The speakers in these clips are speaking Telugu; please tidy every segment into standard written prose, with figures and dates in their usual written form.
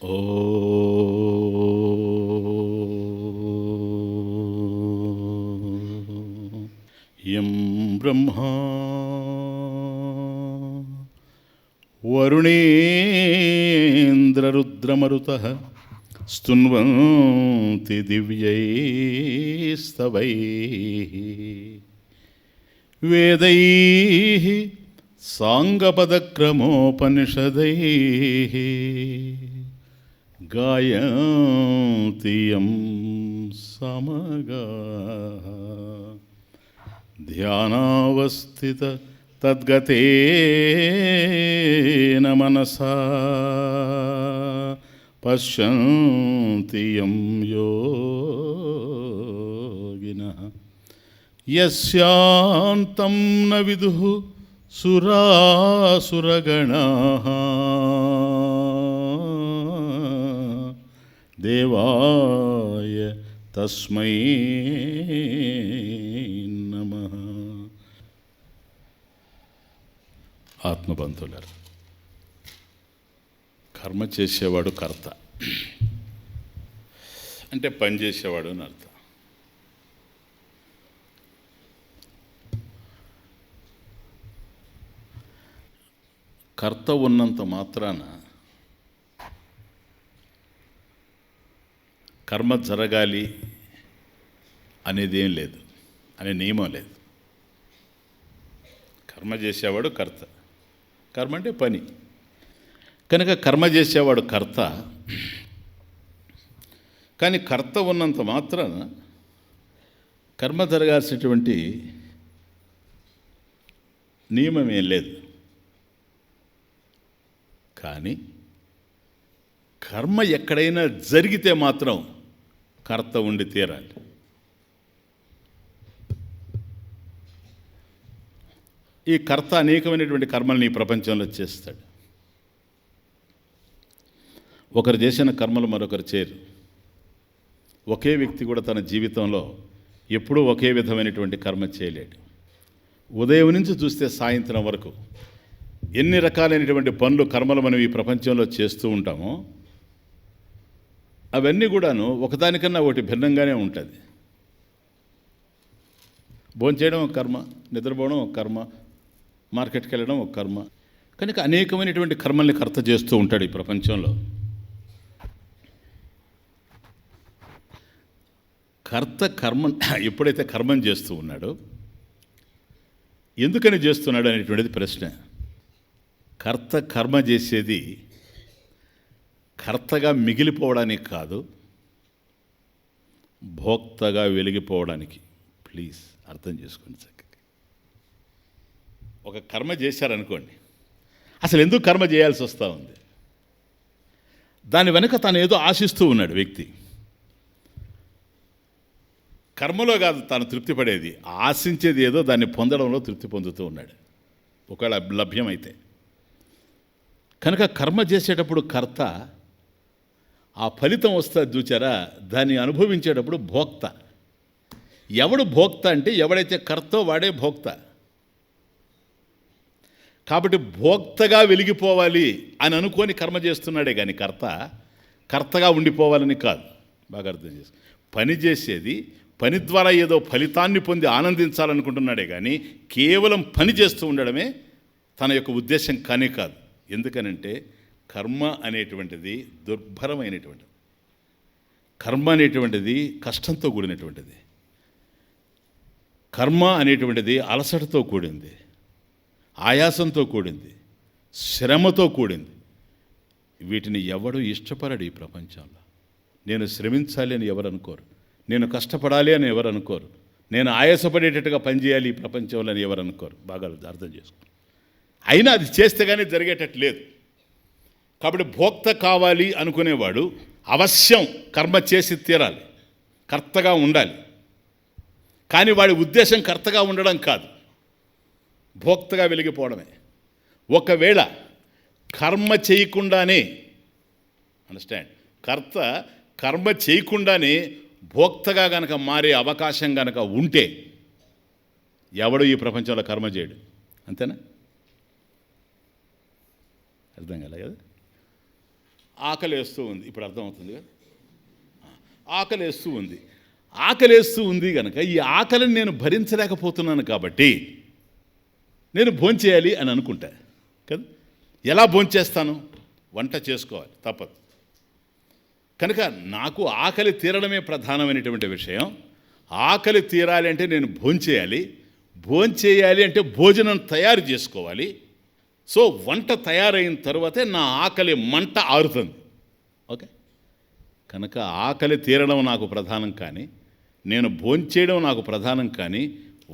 ఓ యం బ్రహ్మా వరుణేంద్రరుద్రమరుతః స్తున్వంతి దివ్యైస్తవైః వేదైః సాంగపదక్రమోపనిషదైః గాయంతి యం సమగాః ధ్యానావస్థిత తద్గతేన మనసా పశ్యంతి యం యోగినః యస్యాంతం న విదుః సురాసురగణాః దేవాయ తస్మై నమః. ఆత్మబంధువులారా, కర్మ చేసేవాడు కర్త అంటే పని చేసేవాడు అని అర్థం. కర్త ఉన్నంత మాత్రాన కర్మ జరగాలి అనేది ఏం లేదు, అనే నియమం లేదు. కర్మ చేసేవాడు కర్త, కర్మ అంటే పని కనుక కర్మ చేసేవాడు కర్త. కానీ కర్త ఉన్నంత మాత్రాన కర్మ జరగాల్సినటువంటి నియమం ఏం లేదు. కానీ కర్మ ఎక్కడైనా జరిగితే మాత్రం కర్త ఉండి తీరాలి. ఈ కర్త అనేకమైనటువంటి కర్మల్ని ఈ ప్రపంచంలో చేస్తాడు. ఒకరు చేసిన కర్మలు మరొకరు చేయరు. ఒకే వ్యక్తి కూడా తన జీవితంలో ఎప్పుడూ ఒకే విధమైనటువంటి కర్మ చేయలేడు. ఉదయం నుంచి చూస్తే సాయంత్రం వరకు ఎన్ని రకాలైనటువంటి పనులు కర్మలు మనం ఈ ప్రపంచంలో చేస్తూ ఉంటామో అవన్నీ కూడాను ఒకదానికన్నా ఒకటి భిన్నంగానే ఉంటుంది. భోంచేయడం ఒక కర్మ, నిద్రపోవడం ఒక కర్మ, మార్కెట్కి వెళ్ళడం ఒక కర్మ. కనుక అనేకమైనటువంటి కర్మల్ని కర్త చేస్తూ ఉంటాడు ఈ ప్రపంచంలో. కర్త కర్మ ఎప్పుడైతే కర్మం చేస్తూ ఉన్నాడో ఎందుకని చేస్తున్నాడు అనేటువంటిది ప్రశ్న. కర్త కర్మ చేసేది కర్తగా మిగిలిపోవడానికి కాదు, భోక్తగా వెలిగిపోవడానికి. ప్లీజ్ అర్థం చేసుకోండి చక్కగా. ఒక కర్మ చేశారనుకోండి, అసలు ఎందుకు కర్మ చేయాల్సి వస్తూ ఉంది? దాని వెనుక తను ఏదో ఆశిస్తూ ఉన్నాడు వ్యక్తి. కర్మలో కాదు తాను తృప్తి పడేది, ఆశించేది ఏదో దాన్ని పొందడంలో తృప్తి పొందుతూ ఉన్నాడు, ఒకవేళ లభ్యమైతే. కనుక కర్మ చేసేటప్పుడు కర్త, ఆ ఫలితం వస్తుంది చూచారా, దాన్ని అనుభవించేటప్పుడు భోక్త. ఎవడు భోక్త అంటే ఎవడైతే కర్తో వాడే భోక్త. కాబట్టి భోక్తగా వెలిగిపోవాలి అని అనుకొని కర్మ చేస్తున్నాడే కానీ కర్తగా ఉండిపోవాలని కాదు. బాగా అర్థం చేసుకో. పని చేసేది పని ద్వారా ఏదో ఫలితాన్ని పొంది ఆనందించాలనుకుంటున్నాడే కానీ కేవలం పని చేస్తూ ఉండడమే తన యొక్క ఉద్దేశం కానే కాదు. ఎందుకనంటే కర్మ అనేటువంటిది దుర్భరమైనటువంటిది. కర్మ అనేటువంటిది కష్టంతో కూడినటువంటిది. కర్మ అనేటువంటిది అలసటతో కూడింది, ఆయాసంతో కూడింది, శ్రమతో కూడింది. వీటిని ఎవడు ఇష్టపడడు ఈ ప్రపంచంలో. నేను శ్రమించాలి అని ఎవరు అనుకోరు, నేను కష్టపడాలి అని ఎవరు అనుకోరు, నేను ఆయాసపడేటట్టుగా పనిచేయాలి ఈ ప్రపంచంలో అని ఎవరు అనుకోరు. బాగా అర్థం చేసుకో. అయినా అది చేస్తే కానీ జరిగేటట్టు లేదు. కాబట్టి భోక్త కావాలి అనుకునేవాడు అవశ్యం కర్మ చేసి తీరాలి, కర్తగా ఉండాలి. కానీ వాడి ఉద్దేశం కర్తగా ఉండడం కాదు, భోక్తగా వెలిగిపోవడమే. ఒకవేళ కర్మ చేయకుండానే, అండర్స్టాండ్, కర్త కర్మ చేయకుండానే భోక్తగా గనక మారే అవకాశం గనక ఉంటే ఎవడు ఈ ప్రపంచంలో కర్మ చేయడు. అంతేనా? అర్థం కాలే కదా? ఆకలేస్తూ ఉంది. ఇప్పుడు అర్థమవుతుంది కదా, ఆకలేస్తూ ఉంది. ఆకలేస్తూ ఉంది కనుక ఈ ఆకలిని నేను భరించలేకపోతున్నాను కాబట్టి నేను భోంచేయాలి అని అనుకుంటా కదా. ఎలా భోంచేస్తాను? వంట చేసుకోవాలి, తప్పదు. కనుక నాకు ఆకలి తీరడమే ప్రధానమైనటువంటి విషయం. ఆకలి తీరాలి అంటే నేను భోంచేయాలి. భోంచేయాలి అంటే భోజనం తయారు చేసుకోవాలి. సో వంట తయారైన తర్వాతే నా ఆకలి మంట ఆరుతుంది. ఓకే, కనుక ఆకలి తీరడం నాకు ప్రధానం, కానీ నేను భోంచేయడం నాకు ప్రధానం, కానీ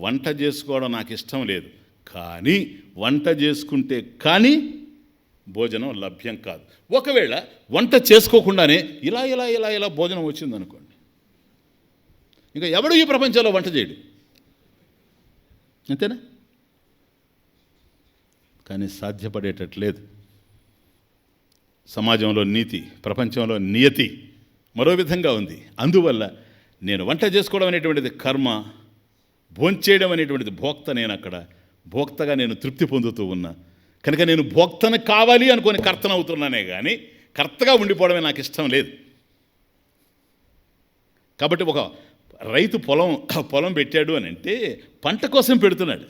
వంట చేసుకోవడం నాకు ఇష్టం లేదు. కానీ వంట చేసుకుంటే కానీ భోజనం లభ్యం కాదు. ఒకవేళ వంట చేసుకోకుండానే ఇలా ఇలా ఇలా ఇలా భోజనం వచ్చిందనుకోండి, ఇంకా ఎవడు ఈ ప్రపంచంలో వంట చేయడు, అంతేనా? కానీ సాధ్యపడేటట్లేదు. సమాజంలో నీతి, ప్రపంచంలో నియతి మరో విధంగా ఉంది. అందువల్ల నేను వంట చేసుకోవడం అనేటువంటిది కర్మ, భోంచేయడం అనేటువంటిది భోక్త. నేను అక్కడ భోక్తగా నేను తృప్తి పొందుతూ ఉన్నా కనుక నేను భోక్తను కావాలి అనుకొని కర్తనవుతున్నానే కానీ కర్తగా ఉండిపోవడమే నాకు ఇష్టం లేదు. కాబట్టి ఒక రైతు పొలం పెట్టాడు అని అంటే పంట కోసం పెడుతున్నాడు,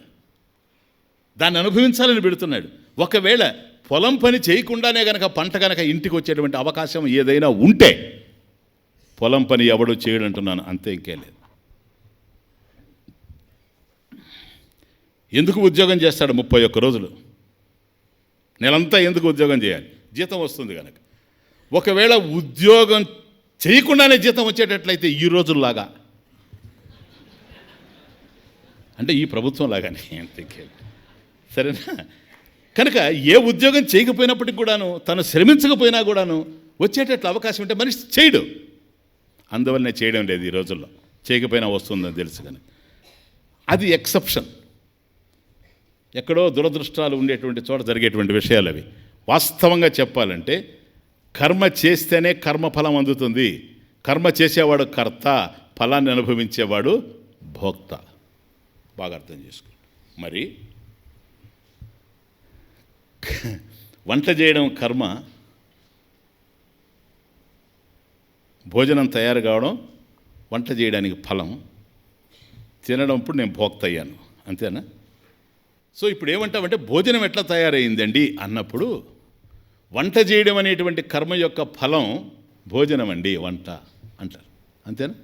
దాన్ని అనుభవించాలని పెడుతున్నాడు. ఒకవేళ పొలం పని చేయకుండానే కనుక పంట కనుక ఇంటికి వచ్చేటువంటి అవకాశం ఏదైనా ఉంటే పొలం పని ఎవడో చేయడంటున్నాను, అంతే, ఇంకేం లేదు. ఎందుకు ఉద్యోగం చేస్తాడు 31 రోజులు? నెలంతా ఎందుకు ఉద్యోగం చేయాలి? జీతం వస్తుంది కనుక. ఒకవేళ ఉద్యోగం చేయకుండానే జీతం వచ్చేటట్లయితే ఈ రోజుల్లాగా, అంటే ఈ ప్రభుత్వం లాగానే, అంతే, సరేనా? కనుక ఏ ఉద్యోగం చేయకపోయినప్పటికి కూడాను, తను శ్రమించకపోయినా కూడాను వచ్చేటట్లు అవకాశం ఉంటే మనిషి చేయడు. అందువల్లనే చేయడం లేదు ఈ రోజుల్లో. చేయకపోయినా వస్తుందని తెలుసు కానీ అది ఎక్సెప్షన్. ఎక్కడో దురదృష్టాలు ఉండేటువంటి చోట జరిగేటువంటి విషయాలు అవి. వాస్తవంగా చెప్పాలంటే కర్మ చేస్తేనే కర్మఫలం అందుతుంది. కర్మ చేసేవాడు కర్త, ఫలాన్ని అనుభవించేవాడు భోక్త. బాగా అర్థం చేసుకోండి. మరి వంట చేయడం కర్మ, భోజనం తయారు కావడం వంట చేయడానికి ఫలం, తినడం ఇప్పుడు నేను భోక్త అయ్యాను, అంతేనా? సో ఇప్పుడు ఏమంటామంటే భోజనం ఎట్లా తయారైందండి అన్నప్పుడు వంట చేయడం అనేటువంటి కర్మ యొక్క ఫలం భోజనం అండి, వంట అంటారు, అంతేనా?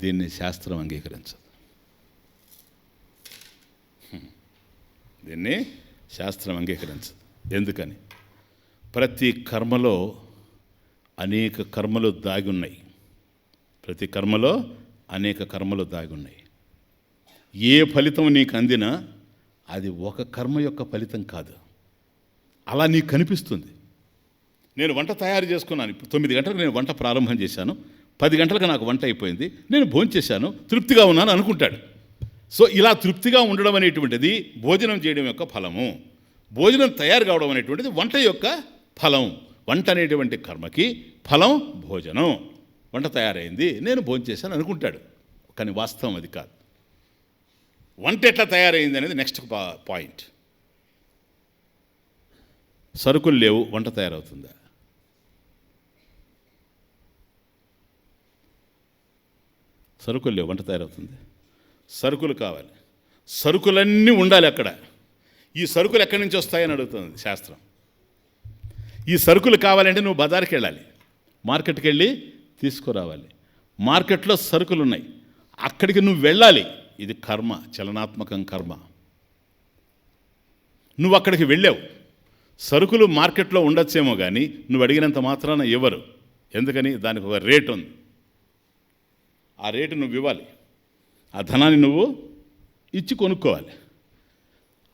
దీన్ని శాస్త్రం అంగీకరించదు. దీన్ని శాస్త్రం అంగీకరించదు. ఎందుకని? ప్రతి కర్మలో అనేక కర్మలు దాగి ఉన్నాయి. ప్రతి కర్మలో అనేక కర్మలు దాగి ఉన్నాయి. ఏ ఫలితం నీకు అందినా అది ఒక కర్మ యొక్క ఫలితం కాదు. అలా నీకు కనిపిస్తుంది. నేను వంట తయారు చేసుకున్నాను, ఇప్పుడు 9 గంటలకు నేను వంట ప్రారంభం చేశాను, 10 గంటలకు నాకు వంట అయిపోయింది, నేను భోంచేశాను, తృప్తిగా ఉన్నాను అనుకుంటాడు. సో ఇలా తృప్తిగా ఉండడం అనేటువంటిది భోజనం చేయడం యొక్క ఫలము. భోజనం తయారు కావడం అనేటువంటిది వంట యొక్క ఫలం. వంట అనేటువంటి కర్మకి ఫలం భోజనం. వంట తయారైంది, నేను భోంచేశాను అనుకుంటాడు, కానీ వాస్తవం అది కాదు. వంట ఎట్లా తయారైంది అనేది నెక్స్ట్ పాయింట్. సరుకులు లేవు, వంట తయారవుతుందా? సరుకులు లేవు, వంట తయారవుతుంది. సరుకులు కావాలి, సరుకులన్నీ ఉండాలి అక్కడ. ఈ సరుకులు ఎక్కడి నుంచి వస్తాయని అడుగుతుంది శాస్త్రం. ఈ సరుకులు కావాలంటే నువ్వు బజార్కి వెళ్ళాలి, మార్కెట్కి వెళ్ళి తీసుకురావాలి. మార్కెట్లో సరుకులు ఉన్నాయి, అక్కడికి నువ్వు వెళ్ళాలి. ఇది కర్మ, చలనాత్మకం కర్మ. నువ్వు అక్కడికి వెళ్ళావు, సరుకులు మార్కెట్లో ఉండొచ్చేమో కానీ నువ్వు అడిగినంత మాత్రాన ఇవ్వరు. ఎందుకని? దానికి ఒక రేటు ఉంది. ఆ రేటు నువ్వు ఇవ్వాలి, ఆ ధనాన్ని నువ్వు ఇచ్చి కొనుక్కోవాలి.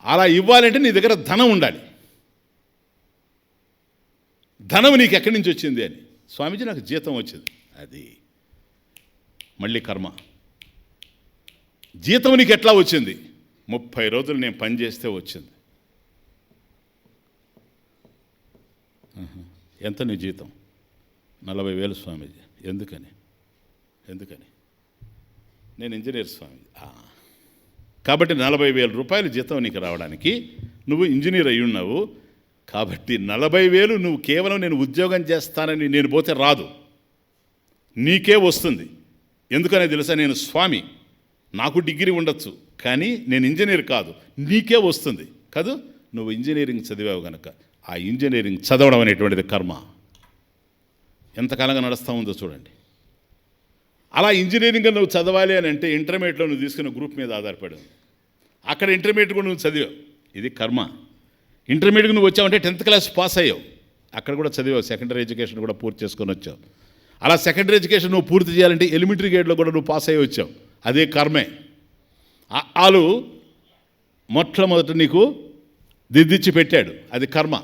అలా ఇవ్వాలంటే నీ దగ్గర ధనం ఉండాలి. ధనం నీకు ఎక్కడి నుంచి వచ్చింది అని, స్వామీజీ నాకు జీతం వచ్చింది, అది మళ్ళీ కర్మ. జీతం నీకు ఎట్లా వచ్చింది? 30 రోజులు నేను పని చేస్తే వచ్చింది. ఎంత నీ జీతం? 40,000 స్వామీజీ. ఎందుకని? నేను ఇంజనీర్ స్వామీజీ. కాబట్టి 40,000 రూపాయలు జీతం నీకు రావడానికి నువ్వు ఇంజనీర్ అయి ఉన్నావు, కాబట్టి 40,000 నువ్వు కేవలం నేను ఉద్యోగం చేస్తానని నేను పోతే రాదు, నీకే వస్తుంది. ఎందుకనే తెలుసా? నేను స్వామి, నాకు డిగ్రీ ఉండొచ్చు, కానీ నేను ఇంజనీర్ కాదు, నీకే వస్తుంది కాదు. నువ్వు ఇంజనీరింగ్ చదివావు కనుక ఆ ఇంజనీరింగ్ చదవడం అనేటువంటిది కర్మ. ఎంతకాలంగా నడుస్తూ ఉందో చూడండి. అలా ఇంజనీరింగ్ నువ్వు చదవాలి అని అంటే ఇంటర్మీడియట్లో నువ్వు తీసుకున్న గ్రూప్ మీద ఆధారపడి ఉంది. అక్కడ ఇంటర్మీడియట్ కూడా నువ్వు చదివావు, ఇది కర్మ. ఇంటర్మీడియట్కి నువ్వు వచ్చావంటే 10th క్లాస్ పాస్ అయ్యావు, అక్కడ కూడా చదివావు, సెకండరీ ఎడ్యుకేషన్ కూడా పూర్తి చేసుకొని వచ్చావు. అలా సెకండరీ ఎడ్యుకేషన్ నువ్వు పూర్తి చేయాలంటే ఎలిమెంటరీ గ్రేడ్లో కూడా నువ్వు పాస్ అయ్యి వచ్చావు, అదే కర్మే. వాళ్ళు మొట్టమొదట నీకు దిద్దిచ్చి పెట్టాడు, అది కర్మ.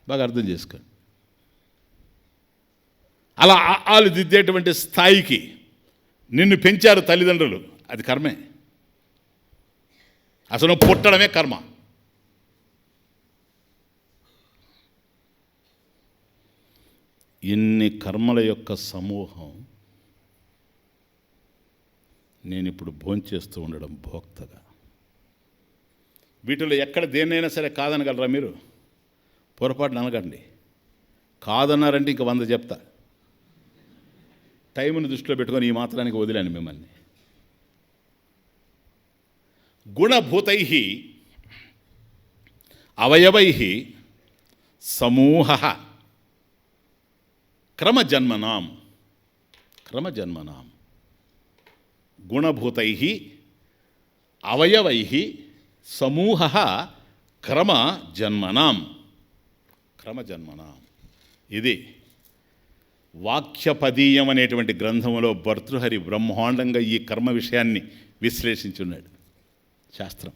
బాగా అర్థం చేసుకోండి. అలా వాళ్ళు దిద్దేటువంటి స్థాయికి నిన్ను పెంచారు తల్లిదండ్రులు, అది కర్మే. అసలు పుట్టడమే కర్మ. ఇన్ని కర్మల యొక్క సమూహం నేను ఇప్పుడు భోంచేస్తూ ఉండడం భోక్తగా. వీటిలో ఎక్కడ దేన్నైనా సరే కాదనగలరా మీరు? పొరపాటున అనగండి. కాదన్నారంటే ఇంక 100 చెప్తా. టైంను దృష్టిలో పెట్టుకొని ఈ మాత్రానికి వదిలేను మిమ్మల్ని. గుణభూతై అవయవై సమూహ క్రమజన్మనాం గుణభూతై అవయవై సమూహ క్రమజన్మనాం. ఇది వాక్యపదీయం అనేటువంటి గ్రంథంలో భర్తృహరి బ్రహ్మాండంగా ఈ కర్మ విషయాన్ని విశ్లేషించున్నాడు. శాస్త్రం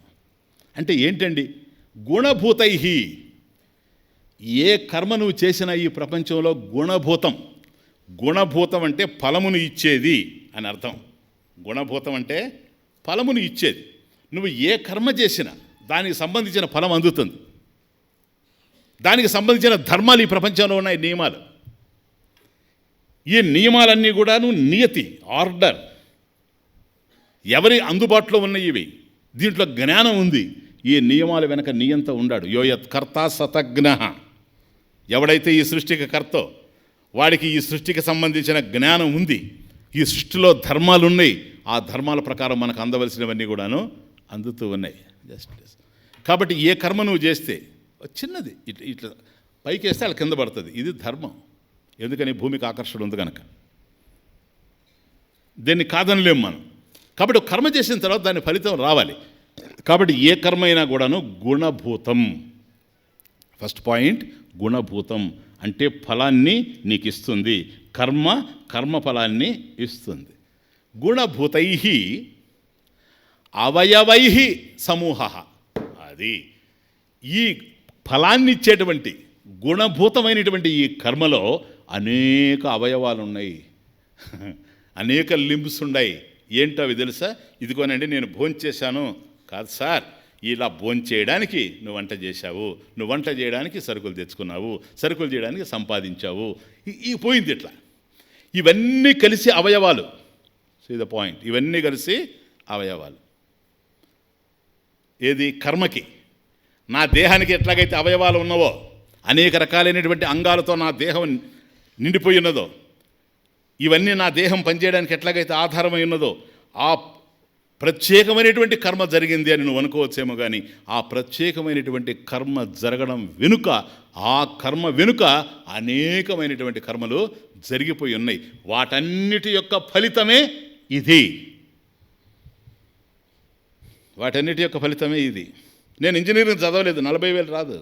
అంటే ఏంటండి? గుణభూతై, ఏ కర్మ నువ్వు చేసినా ఈ ప్రపంచంలో గుణభూతం అంటే ఫలమును ఇచ్చేది అని అర్థం. గుణభూతం అంటే ఫలమును ఇచ్చేది. నువ్వు ఏ కర్మ చేసినా దానికి సంబంధించిన ఫలం అందుతుంది. దానికి సంబంధించిన ధర్మాలు ఈ ప్రపంచంలో ఉన్నాయి, నియమాలు. ఈ నియమాలన్నీ కూడాను నియతి, ఆర్డర్, ఎవరి అందుబాటులో ఉన్నాయి ఇవి. దీంట్లో జ్ఞానం ఉంది. ఈ నియమాల వెనక నియంత ఉండాడు. యోయత్ కర్త సతజ్ఞ. ఎవడైతే ఈ సృష్టికి కర్తో వాడికి ఈ సృష్టికి సంబంధించిన జ్ఞానం ఉంది. ఈ సృష్టిలో ధర్మాలు ఉన్నాయి. ఆ ధర్మాల ప్రకారం మనకు అందవలసినవన్నీ కూడాను అందుతూ ఉన్నాయి. కాబట్టి ఏ కర్మ నువ్వు చేస్తే చిన్నది ఇట్లా పైకి వేస్తే వాళ్ళ కింద పడుతుంది. ఇది ధర్మం. ఎందుకని? భూమికి ఆకర్షణ ఉంది కనుక. దీన్ని కాదనలేము మనం. కాబట్టి కర్మ చేసిన తర్వాత దాని ఫలితం రావాలి. కాబట్టి ఏ కర్మ అయినా కూడాను గుణభూతం. ఫస్ట్ పాయింట్, గుణభూతం అంటే ఫలాన్ని నీకు ఇస్తుంది. కర్మ ఫలాన్ని ఇస్తుంది. గుణభూతై అవయవై సమూహ. అది ఈ ఫలాన్ని ఇచ్చేటువంటి గుణభూతమైనటువంటి ఈ కర్మలో అనేక అవయవాలు ఉన్నాయి, అనేక లింబ్స్ ఉన్నాయి. ఏంటో అవి తెలుసా? ఇదిగోనండి, నేను భోంచేశాను కాదు సార్, ఇలా భోంచేయడానికి నువ్వు వంట చేశావు, నువ్వు వంట చేయడానికి సరుకులు తెచ్చుకున్నావు, సరుకులు చేయడానికి సంపాదించావు, ఈ పోయింది. ఇట్లా ఇవన్నీ కలిసి అవయవాలు. See the point. ఇవన్నీ కలిసి అవయవాలు. ఏది? కర్మకి. నా దేహానికి ఎట్లాగైతే అవయవాలు ఉన్నవో, అనేక రకాలైనటువంటి అంగాలతో నా దేహం నిండిపోయి ఉన్నదో, ఇవన్నీ నా దేహం పనిచేయడానికి ఎట్లాగైతే ఆధారమై ఉన్నదో, ఆ ప్రత్యేకమైనటువంటి కర్మ జరిగింది అని నువ్వు అనుకోవచ్చేమో. కానీ ఆ ప్రత్యేకమైనటువంటి కర్మ జరగడం వెనుక, ఆ కర్మ వెనుక అనేకమైనటువంటి కర్మలు జరిగిపోయి ఉన్నాయి. వాటన్నిటి యొక్క ఫలితమే ఇది. వాటన్నిటి యొక్క ఫలితమే ఇది. నేను ఇంజనీరింగ్ చదవలేదు, 40,000 రాదు.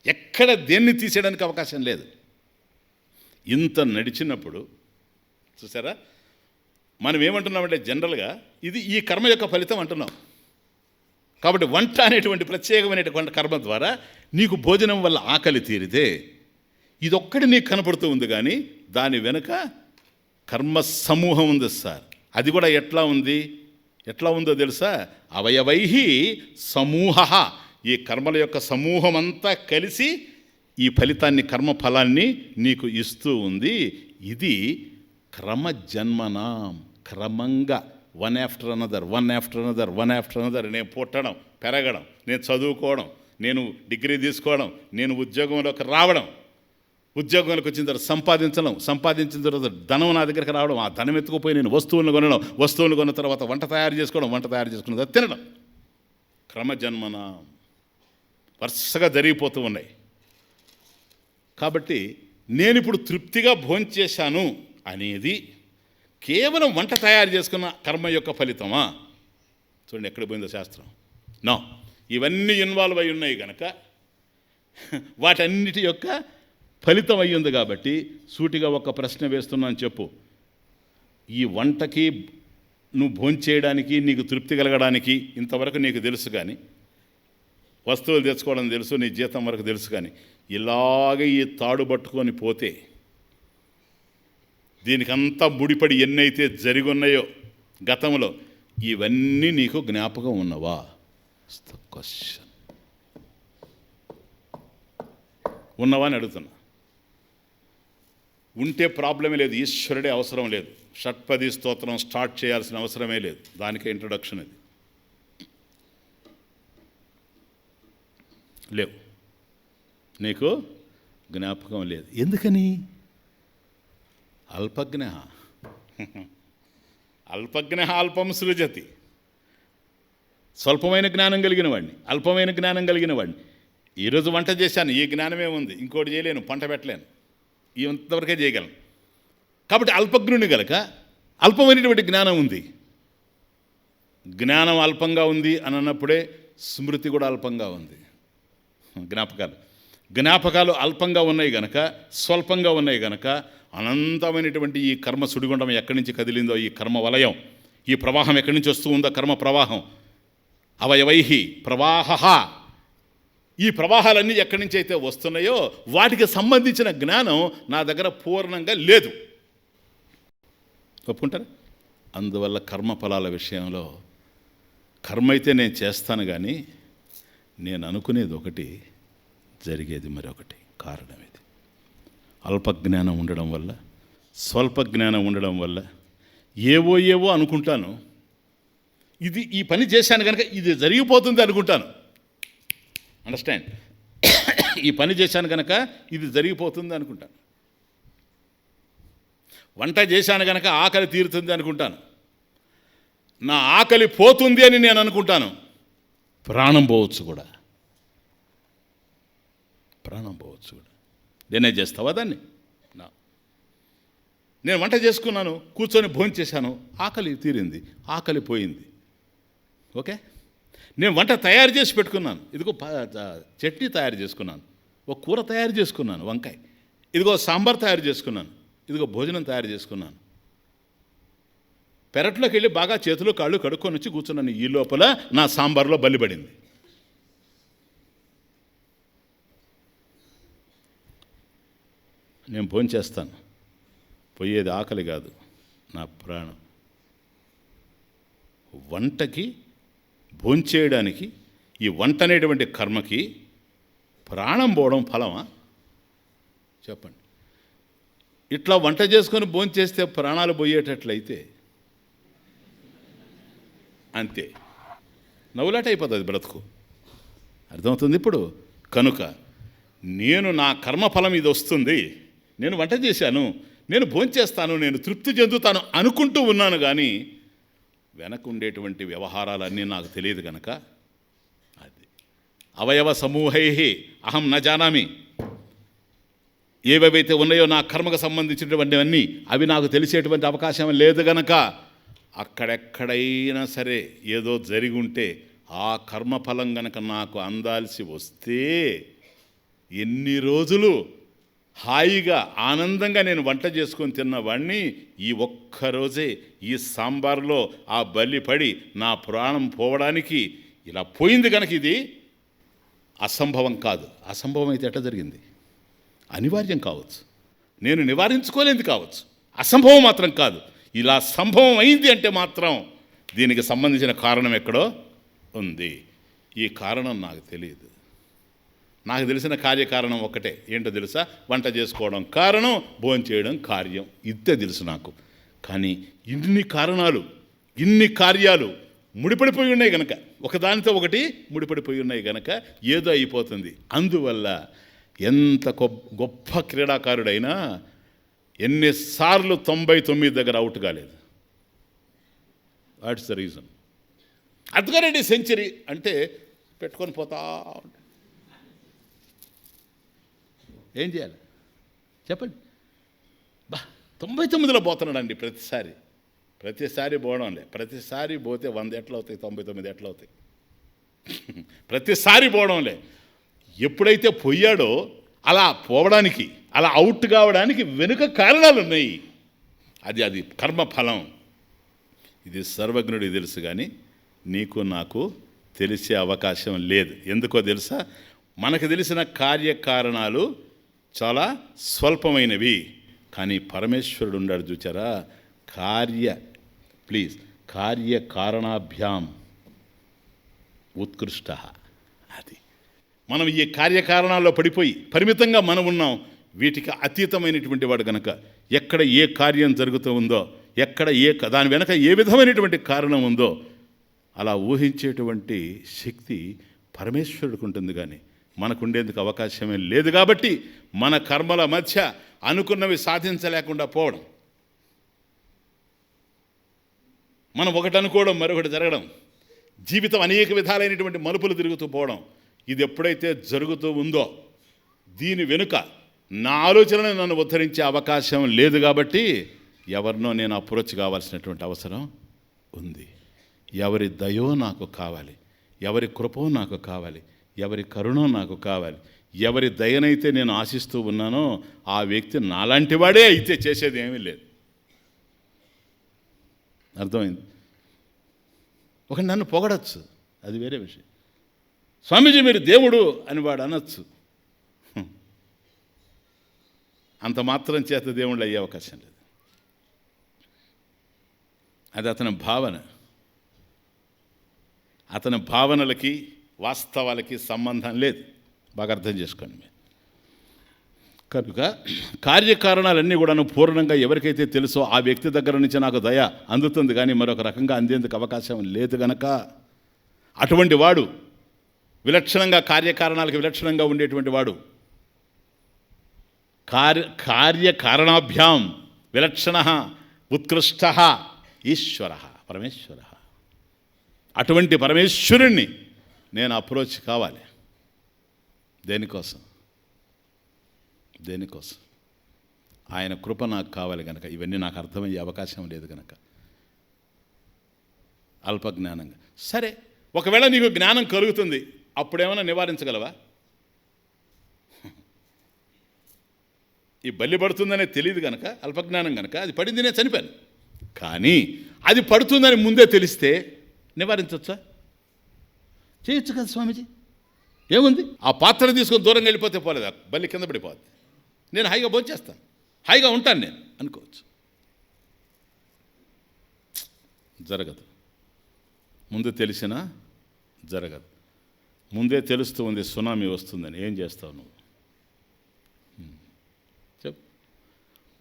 ఎక్కడ దేన్ని తీసేయడానికి అవకాశం లేదు. ఇంత నడిచినప్పుడు చూసారా, మనం ఏమంటున్నామంటే జనరల్గా ఇది ఈ కర్మ యొక్క ఫలితం అంటున్నాం. కాబట్టి వంట అనేటువంటి ప్రత్యేకమైనటువంటి కర్మ ద్వారా నీకు భోజనం వల్ల ఆకలి తీరితే ఇదొక్కటి నీకు కనపడుతూ ఉంది. కానీ దాని వెనుక కర్మ సమూహం ఉంది సార్. అది కూడా ఎట్లా ఉందో తెలుసా? అవయవై సమూహ. ఈ కర్మల యొక్క సమూహం అంతా కలిసి ఈ ఫలితాన్ని, కర్మ ఫలాన్ని నీకు ఇస్తూ ఉంది. ఇది క్రమజన్మనాం. క్రమంగా వన్ ఆఫ్టర్ అనదర్ నేను పుట్టడం, పెరగడం, నేను చదువుకోవడం, నేను డిగ్రీ తీసుకోవడం, నేను ఉద్యోగంలోకి రావడం, ఉద్యోగంలోకి వచ్చిన తర్వాత సంపాదించిన తర్వాత ధనం నా దగ్గరికి రావడం, ఆ ధనం ఎత్తుకుపోయి నేను వస్తువులను కొనడం, వస్తువులు కొన్న తర్వాత వంట తయారు చేసుకున్న తర్వాత తినడం, క్రమజన్మన వరుసగా జరిగిపోతూ ఉన్నాయి. కాబట్టి నేను ఇప్పుడు తృప్తిగా భోంచేశాను అనేది కేవలం వంట తయారు చేసుకున్న కర్మ యొక్క ఫలితమా? చూడండి ఎక్కడ పోయిందో శాస్త్రం. నో, ఇవన్నీ ఇన్వాల్వ్ అయి ఉన్నాయి కనుక వాటన్నిటి యొక్క ఫలితం అయ్యింది. కాబట్టి సూటిగా ఒక ప్రశ్న వేస్తున్నాను, చెప్పు. ఈ వంటకి నువ్వు భోంచేయడానికి నీకు తృప్తి కలగడానికి ఇంతవరకు నీకు తెలుసు, కానీ వస్తువులు తెచ్చుకోవడం తెలుసు, నీ జీతం వరకు తెలుసు, కానీ ఇలాగే ఈ తాడు పట్టుకొని పోతే దీనికంతా ముడిపడి ఎన్నైతే జరిగి ఉన్నాయో గతంలో, ఇవన్నీ నీకు జ్ఞాపకం ఉన్నవా? క్వశ్చన్. ఉన్నవా అని అడుగుతున్నా. ఉంటే ప్రాబ్లమే లేదు, ఈశ్వరుడే అవసరం లేదు, షట్పది స్తోత్రం స్టార్ట్ చేయాల్సిన అవసరమే లేదు, దానికే ఇంట్రొడక్షన్ ఇది. లేవు, నీకు జ్ఞాపకం లేదు. ఎందుకని? అల్పజ్ఞ అల్పం సృజతి. స్వల్పమైన జ్ఞానం కలిగిన వాడిని, అల్పమైన జ్ఞానం కలిగిన వాడిని. ఈరోజు వంట చేశాను, ఈ జ్ఞానమే ఉంది, ఇంకోటి చేయలేను, పంట పెట్టలేను, ఇంతవరకే చేయగలను. కాబట్టి అల్పజ్ఞుని గలక అల్పమైనటువంటి జ్ఞానం ఉంది. జ్ఞానం అల్పంగా ఉంది అని అన్నప్పుడే స్మృతి కూడా అల్పంగా ఉంది. జ్ఞాపకాలు అల్పంగా ఉన్నాయి గనక, స్వల్పంగా ఉన్నాయి గనక, అనంతమైనటువంటి ఈ కర్మ సుడిగుండం ఎక్కడి నుంచి కదిలిందో, ఈ కర్మ వలయం, ఈ ప్రవాహం ఎక్కడి నుంచి వస్తూ ఉందో, కర్మ ప్రవాహం, అవయవైహి ప్రవాహ, ఈ ప్రవాహాలన్నీ ఎక్కడి నుంచి అయితే వస్తున్నాయో వాటికి సంబంధించిన జ్ఞానం నా దగ్గర పూర్ణంగా లేదు. ఒప్పుకుంటారా? అందువల్ల కర్మఫలాల విషయంలో కర్మ అయితే నేను చేస్తాను, కానీ నేను అనుకునేది ఒకటి, జరిగేది మరొకటి. కారణం ఇది. అల్పజ్ఞానం ఉండడం వల్ల, స్వల్ప జ్ఞానం ఉండడం వల్ల ఏవో అనుకుంటాను. ఇది ఈ పని చేశాను కనుక ఇది జరిగిపోతుంది అనుకుంటాను. అండర్స్టాండ్? ఈ పని చేశాను కనుక ఇది జరిగిపోతుంది అనుకుంటాను. వంట చేశాను కనుక ఆకలి తీరుతుంది అనుకుంటాను. నా ఆకలి పోతుంది అని నేను అనుకుంటాను. ప్రాణం పోవచ్చు కూడా. నేనే చేస్తావా దాన్ని? నేను వంట చేసుకున్నాను, కూర్చొని భోంచేశాను, ఆకలి తీరింది, ఆకలి పోయింది. ఓకే, నేను వంట తయారు చేసి పెట్టుకున్నాను, ఇదిగో చట్నీ తయారు చేసుకున్నాను, ఒక కూర తయారు చేసుకున్నాను, వంకాయ, ఇదిగో సాంబార్ తయారు చేసుకున్నాను, ఇదిగో భోజనం తయారు చేసుకున్నాను. పెరట్లోకి వెళ్ళి బాగా చేతులు కాళ్ళు కడుక్కొని వచ్చి కూర్చున్నాను. ఈ లోపల నా సాంబార్లో బలిపడింది. నేను భోంచేస్తాను, పోయేది ఆకలి కాదు, నా ప్రాణం. వంటకి, భోంచేయడానికి, ఈ వంట అనేటువంటి కర్మకి ప్రాణం పోవడం ఫలమా? చెప్పండి. ఇట్లా వంట చేసుకొని భోంచేస్తే ప్రాణాలు పోయేటట్లయితే అంతే, నవ్వులాట అయిపోతుంది బ్రతుకు. అర్థమవుతుంది ఇప్పుడు? కనుక నేను నా కర్మఫలం ఇది వస్తుంది, నేను వంట చేశాను, నేను భోంచేస్తాను, నేను తృప్తి చెందుతాను అనుకుంటూ ఉన్నాను, కానీ వెనక ఉండేటువంటి వ్యవహారాలన్నీ నాకు తెలియదు కనుక అది అవయవ సమూహై అహం న జానామి. ఏవేవైతే ఉన్నాయో నా కర్మకు సంబంధించినటువంటివన్నీ అవి నాకు తెలిసేటువంటి అవకాశం లేదు గనక అక్కడెక్కడైనా సరే ఏదో జరిగి ఉంటే ఆ కర్మఫలం గనక నాకు అందాల్సి వస్తే ఎన్ని రోజులు హాయిగా ఆనందంగా నేను వంట చేసుకొని తిన్నవాడిని ఈ ఒక్కరోజే ఈ సాంబార్లో ఆ బలి పడి నా ప్రాణం పోవడానికి ఇలా పోయింది కనుక ఇది అసంభవం కాదు. అసంభవం అయితే ఎట్లా జరిగింది? అనివార్యం కావచ్చు, నేను నివారించుకోలేంది కావచ్చు, అసంభవం మాత్రం కాదు. ఇలా సంభవం అయింది అంటే మాత్రం దీనికి సంబంధించిన కారణం ఎక్కడో ఉంది. ఈ కారణం నాకు తెలియదు. నాకు తెలిసిన కార్యకారణం ఒక్కటే, ఏంటో తెలుసా? వంట చేసుకోవడం కారణం, భోంచేయడం కార్యం, ఇంతే తెలుసు నాకు. కానీ ఇన్ని కారణాలు, ఇన్ని కార్యాలు ముడిపడిపోయి ఉన్నాయి కనుక ఒకదానితో ఒకటి ముడిపడిపోయి ఉన్నాయి కనుక ఏదో అయిపోతుంది. అందువల్ల ఎంత గొప్ప క్రీడాకారుడైనా ఎన్నిసార్లు 99 దగ్గర అవుట్ కాలేదు. What's the reason? అద్గారెడ్డి సెంచరీ అంటే పెట్టుకొని పోతా ఉంటా. ఏం చేయాలి చెప్పండి? 99లో పోతున్నాడండి ప్రతిసారి పోవడంలే. ప్రతిసారి పోతే 100 ఎట్లా అవుతాయి, 99 ఎట్లా అవుతాయి? ప్రతిసారి పోవడంలే. ఎప్పుడైతే పోయాడో అలా పోవడానికి, అలా అవుట్ కావడానికి వెనుక కారణాలు ఉన్నాయి. అది కర్మఫలం. ఇది సర్వజ్ఞుడికి తెలుసు, కానీ నీకు నాకు తెలిసే అవకాశం లేదు. ఎందుకో తెలుసా? మనకు తెలిసిన కార్యకారణాలు చాలా స్వల్పమైనవి, కానీ పరమేశ్వరుడు ఉన్నాడు చూచారా, కార్యకారణాభ్యాం ఉత్కృష్ట. అది మనం ఈ కార్యకారణాల్లో పడిపోయి పరిమితంగా మనం ఉన్నాం. వీటికి అతీతమైనటువంటి వాడు కనుక ఎక్కడ ఏ కార్యం జరుగుతూ ఉందో, ఎక్కడ దాని వెనక ఏ విధమైనటువంటి కారణం ఉందో అలా ఊహించేటువంటి శక్తి పరమేశ్వరుడికి ఉంటుంది, కానీ మనకు ఉండేందుకు అవకాశమే లేదు. కాబట్టి మన కర్మల మధ్య అనుకున్నవి సాధించలేకుండా పోవడం, మనం ఒకటి అనుకోవడం మరొకటి జరగడం, జీవితం అనేక విధాలైనటువంటి మలుపులు తిరుగుతూ పోవడం, ఇది ఎప్పుడైతే జరుగుతూ ఉందో దీని వెనుక నా ఆలోచనను నన్ను ఉద్ధరించే అవకాశం లేదు. కాబట్టి ఎవరినో నేను అప్రోచ్ కావాల్సినటువంటి అవసరం ఉంది. ఎవరి దయో నాకు కావాలి, ఎవరి కృపో నాకు కావాలి, ఎవరి కరుణో నాకు కావాలి. ఎవరి దయనైతే నేను ఆశిస్తూ ఉన్నానో ఆ వ్యక్తి నాలాంటి వాడే అయితే చేసేది ఏమీ లేదు. అర్థమైంది? ఒక నన్ను పొగడచ్చు, అది వేరే విషయం. స్వామీజీ మీరు దేవుడు అని వాడు అనొచ్చు. అంత మాత్రం చేత దేవుళ్ళు అయ్యే అవకాశం లేదు. అది అతని భావన. అతని భావనలకి వాస్తవాలకి సంబంధం లేదు. బాగా అర్థం చేసుకోండి మీరు. కనుక కార్యకారణాలన్నీ కూడాను పూర్ణంగా ఎవరికైతే తెలుసో ఆ వ్యక్తి దగ్గర నుంచి నాకు దయ అందుతుంది, కానీ మరొక రకంగా అందేందుకు అవకాశం లేదు. గనక అటువంటి వాడు విలక్షణంగా, కార్యకారణాలకు విలక్షణంగా ఉండేటువంటి వాడు, కార్యకారణాభ్యాం విలక్షణ ఉత్కృష్ట ఈశ్వర పరమేశ్వర. అటువంటి పరమేశ్వరుణ్ణి నేను అప్రోచ్ కావాలి. దేనికోసం? ఆయన కృప నాకు కావాలి కనుక. ఇవన్నీ నాకు అర్థమయ్యే అవకాశం లేదు కనుక అల్పజ్ఞానంగా. సరే, ఒకవేళ నీకు జ్ఞానం కలుగుతుంది, అప్పుడేమైనా నివారించగలవా? ఈ బల్లి పడుతుందనే తెలియదు కనుక, అల్పజ్ఞానం కనుక అది పడింది, నేను చనిపోయాను. కానీ అది పడుతుందని ముందే తెలిస్తే నివారించవచ్చా? చేయొచ్చు కదా స్వామీజీ, ఏముంది? ఆ పాత్ర తీసుకొని దూరంగా వెళ్ళిపోతే పోలేదా? బల్లి కింద పడిపోద్ది. నేను హాయిగా భోంచేస్తాను, హాయిగా ఉంటాను నేను అనుకోవచ్చు. జరగదు. ముందు తెలిసినా జరగదు. ముందే తెలుస్తూ ఉంది సునామీ వస్తుందని, ఏం చేస్తావు నువ్వు? చెప్పు.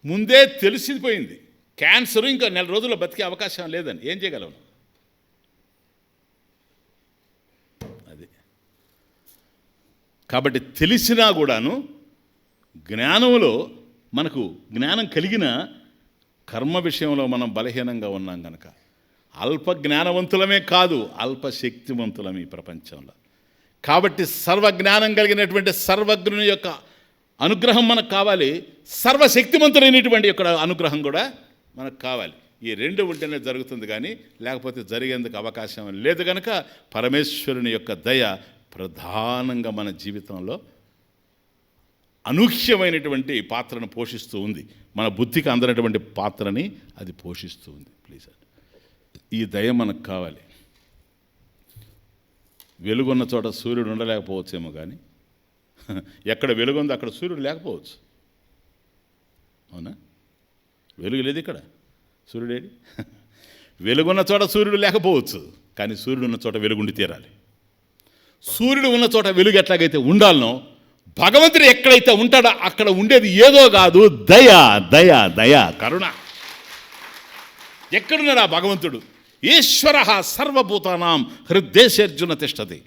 ముందే తెలిసిపోయింది క్యాన్సర్ ఇంకా 4 రోజుల్లో బతికే అవకాశం లేదని, ఏం చేయగలవు? అది కాబట్టి తెలిసినా కూడాను జ్ఞానంలో, మనకు జ్ఞానం కలిగిన కర్మ విషయంలో మనం బలహీనంగా ఉన్నాం కనుక అల్ప జ్ఞానవంతులమే కాదు, అల్పశక్తివంతులం ఈ ప్రపంచంలో. కాబట్టి సర్వజ్ఞానం కలిగినటువంటి సర్వజ్ఞుని యొక్క అనుగ్రహం మనకు కావాలి, సర్వశక్తివంతులైనటువంటి యొక్క అనుగ్రహం కూడా మనకు కావాలి. ఈ రెండు ఉంటేనే జరుగుతుంది, కానీ లేకపోతే జరిగేందుకు అవకాశం లేదు. కనుక పరమేశ్వరుని యొక్క దయ ప్రధానంగా మన జీవితంలో అనూహ్యమైనటువంటి పాత్రను పోషిస్తూ ఉంది. మన బుద్ధికి అందనటువంటి పాత్రని అది పోషిస్తూ ఉంది. ప్లీజ్, ఈ దయ మనకు కావాలి. వెలుగున్న చోట సూర్యుడు ఉండలేకపోవచ్చేమో, కానీ ఎక్కడ వెలుగుందో అక్కడ సూర్యుడు లేకపోవచ్చు. అవునా? వెలుగు లేదు ఇక్కడ, సూర్యుడేడి? వెలుగున్న చోట సూర్యుడు లేకపోవచ్చు, కానీ సూర్యుడు ఉన్న చోట వెలుగుండి తీరాలి. సూర్యుడు ఉన్న చోట వెలుగు ఎట్లాగైతే ఉండాలనో, భగవంతుడు ఎక్కడైతే ఉంటాడో అక్కడ ఉండేది ఏదో కాదు, దయ, దయ, దయ, కరుణ. ఎక్కడున్నాడు ఆ భగవంతుడు? ఈశ్వర సర్వభూతానాం హృద్దేశేర్జున తిష్టతి.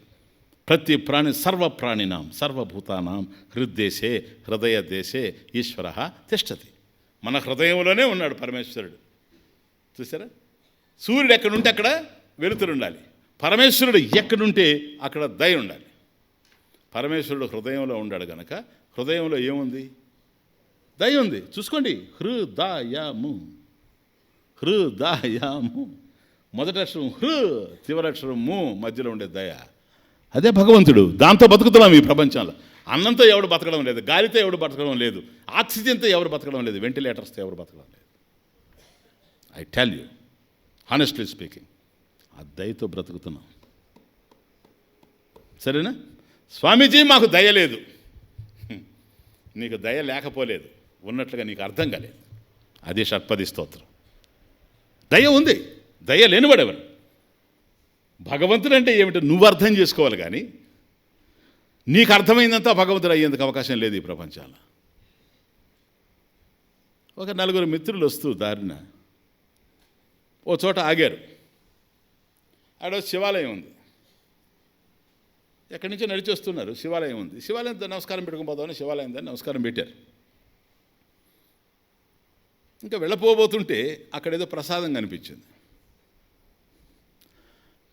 ప్రతి ప్రాణి సర్వప్రాణినాం సర్వభూతానాం హృద్దేశే హృదయ దేశే ఈశ్వర తిష్టతి. మన హృదయంలోనే ఉన్నాడు పరమేశ్వరుడు. చూసారా? సూర్యుడు ఎక్కడుంటే అక్కడ వెలుతురు ఉండాలి. పరమేశ్వరుడు ఎక్కడుంటే అక్కడ దయ ఉండాలి. పరమేశ్వరుడు హృదయంలో ఉన్నాడు కనుక హృదయంలో ఏముంది? దయ ఉంది. చూసుకోండి, హృదయము, హృదయము. మొదటి అక్షరం హృ, చివరి అక్షరం ము, మధ్యలో ఉండే దయ. అదే భగవంతుడు. దాంతో బతుకుతున్నాం ఈ ప్రపంచంలో. అన్నంతో ఎవడు బతకడం లేదు, గాలితో ఎవడు బతకడం లేదు, ఆక్సిజన్తో ఎవరు బతకడం లేదు, వెంటిలేటర్స్తో ఎవరు బతకడం లేదు. I tell you honestly speaking, ఆ దయతో బ్రతుకుతున్నాం. సరేనా? స్వామీజీ మాకు దయ లేదు. నీకు దయ లేకపోలేదు, ఉన్నట్లుగా నీకు అర్థం కాలేదు. అది షట్పది స్తోత్రం. దయ ఉంది, దయ లేనివాడెవరు? భగవంతుడు అంటే ఏమిటో నువ్వు అర్థం చేసుకోవాలి, కానీ నీకు అర్థమైందంతా భగవంతుడు అయ్యేందుకు అవకాశం లేదు ఈ ప్రపంచంలో. ఒక నలుగురు మిత్రులు వస్తూ దారిన ఓ చోట ఆగారు. ఆడ శివాలయం ఉంది. ఎక్కడి నుంచో నడిచి వస్తున్నారు. శివాలయం ఉంది. శివాలయం నమస్కారం పెట్టుకుని పోదామని శివాలయం దాన్ని నమస్కారం పెట్టారు. ఇంకా వెళ్ళపోబోతుంటే అక్కడేదో ప్రసాదం కనిపించింది.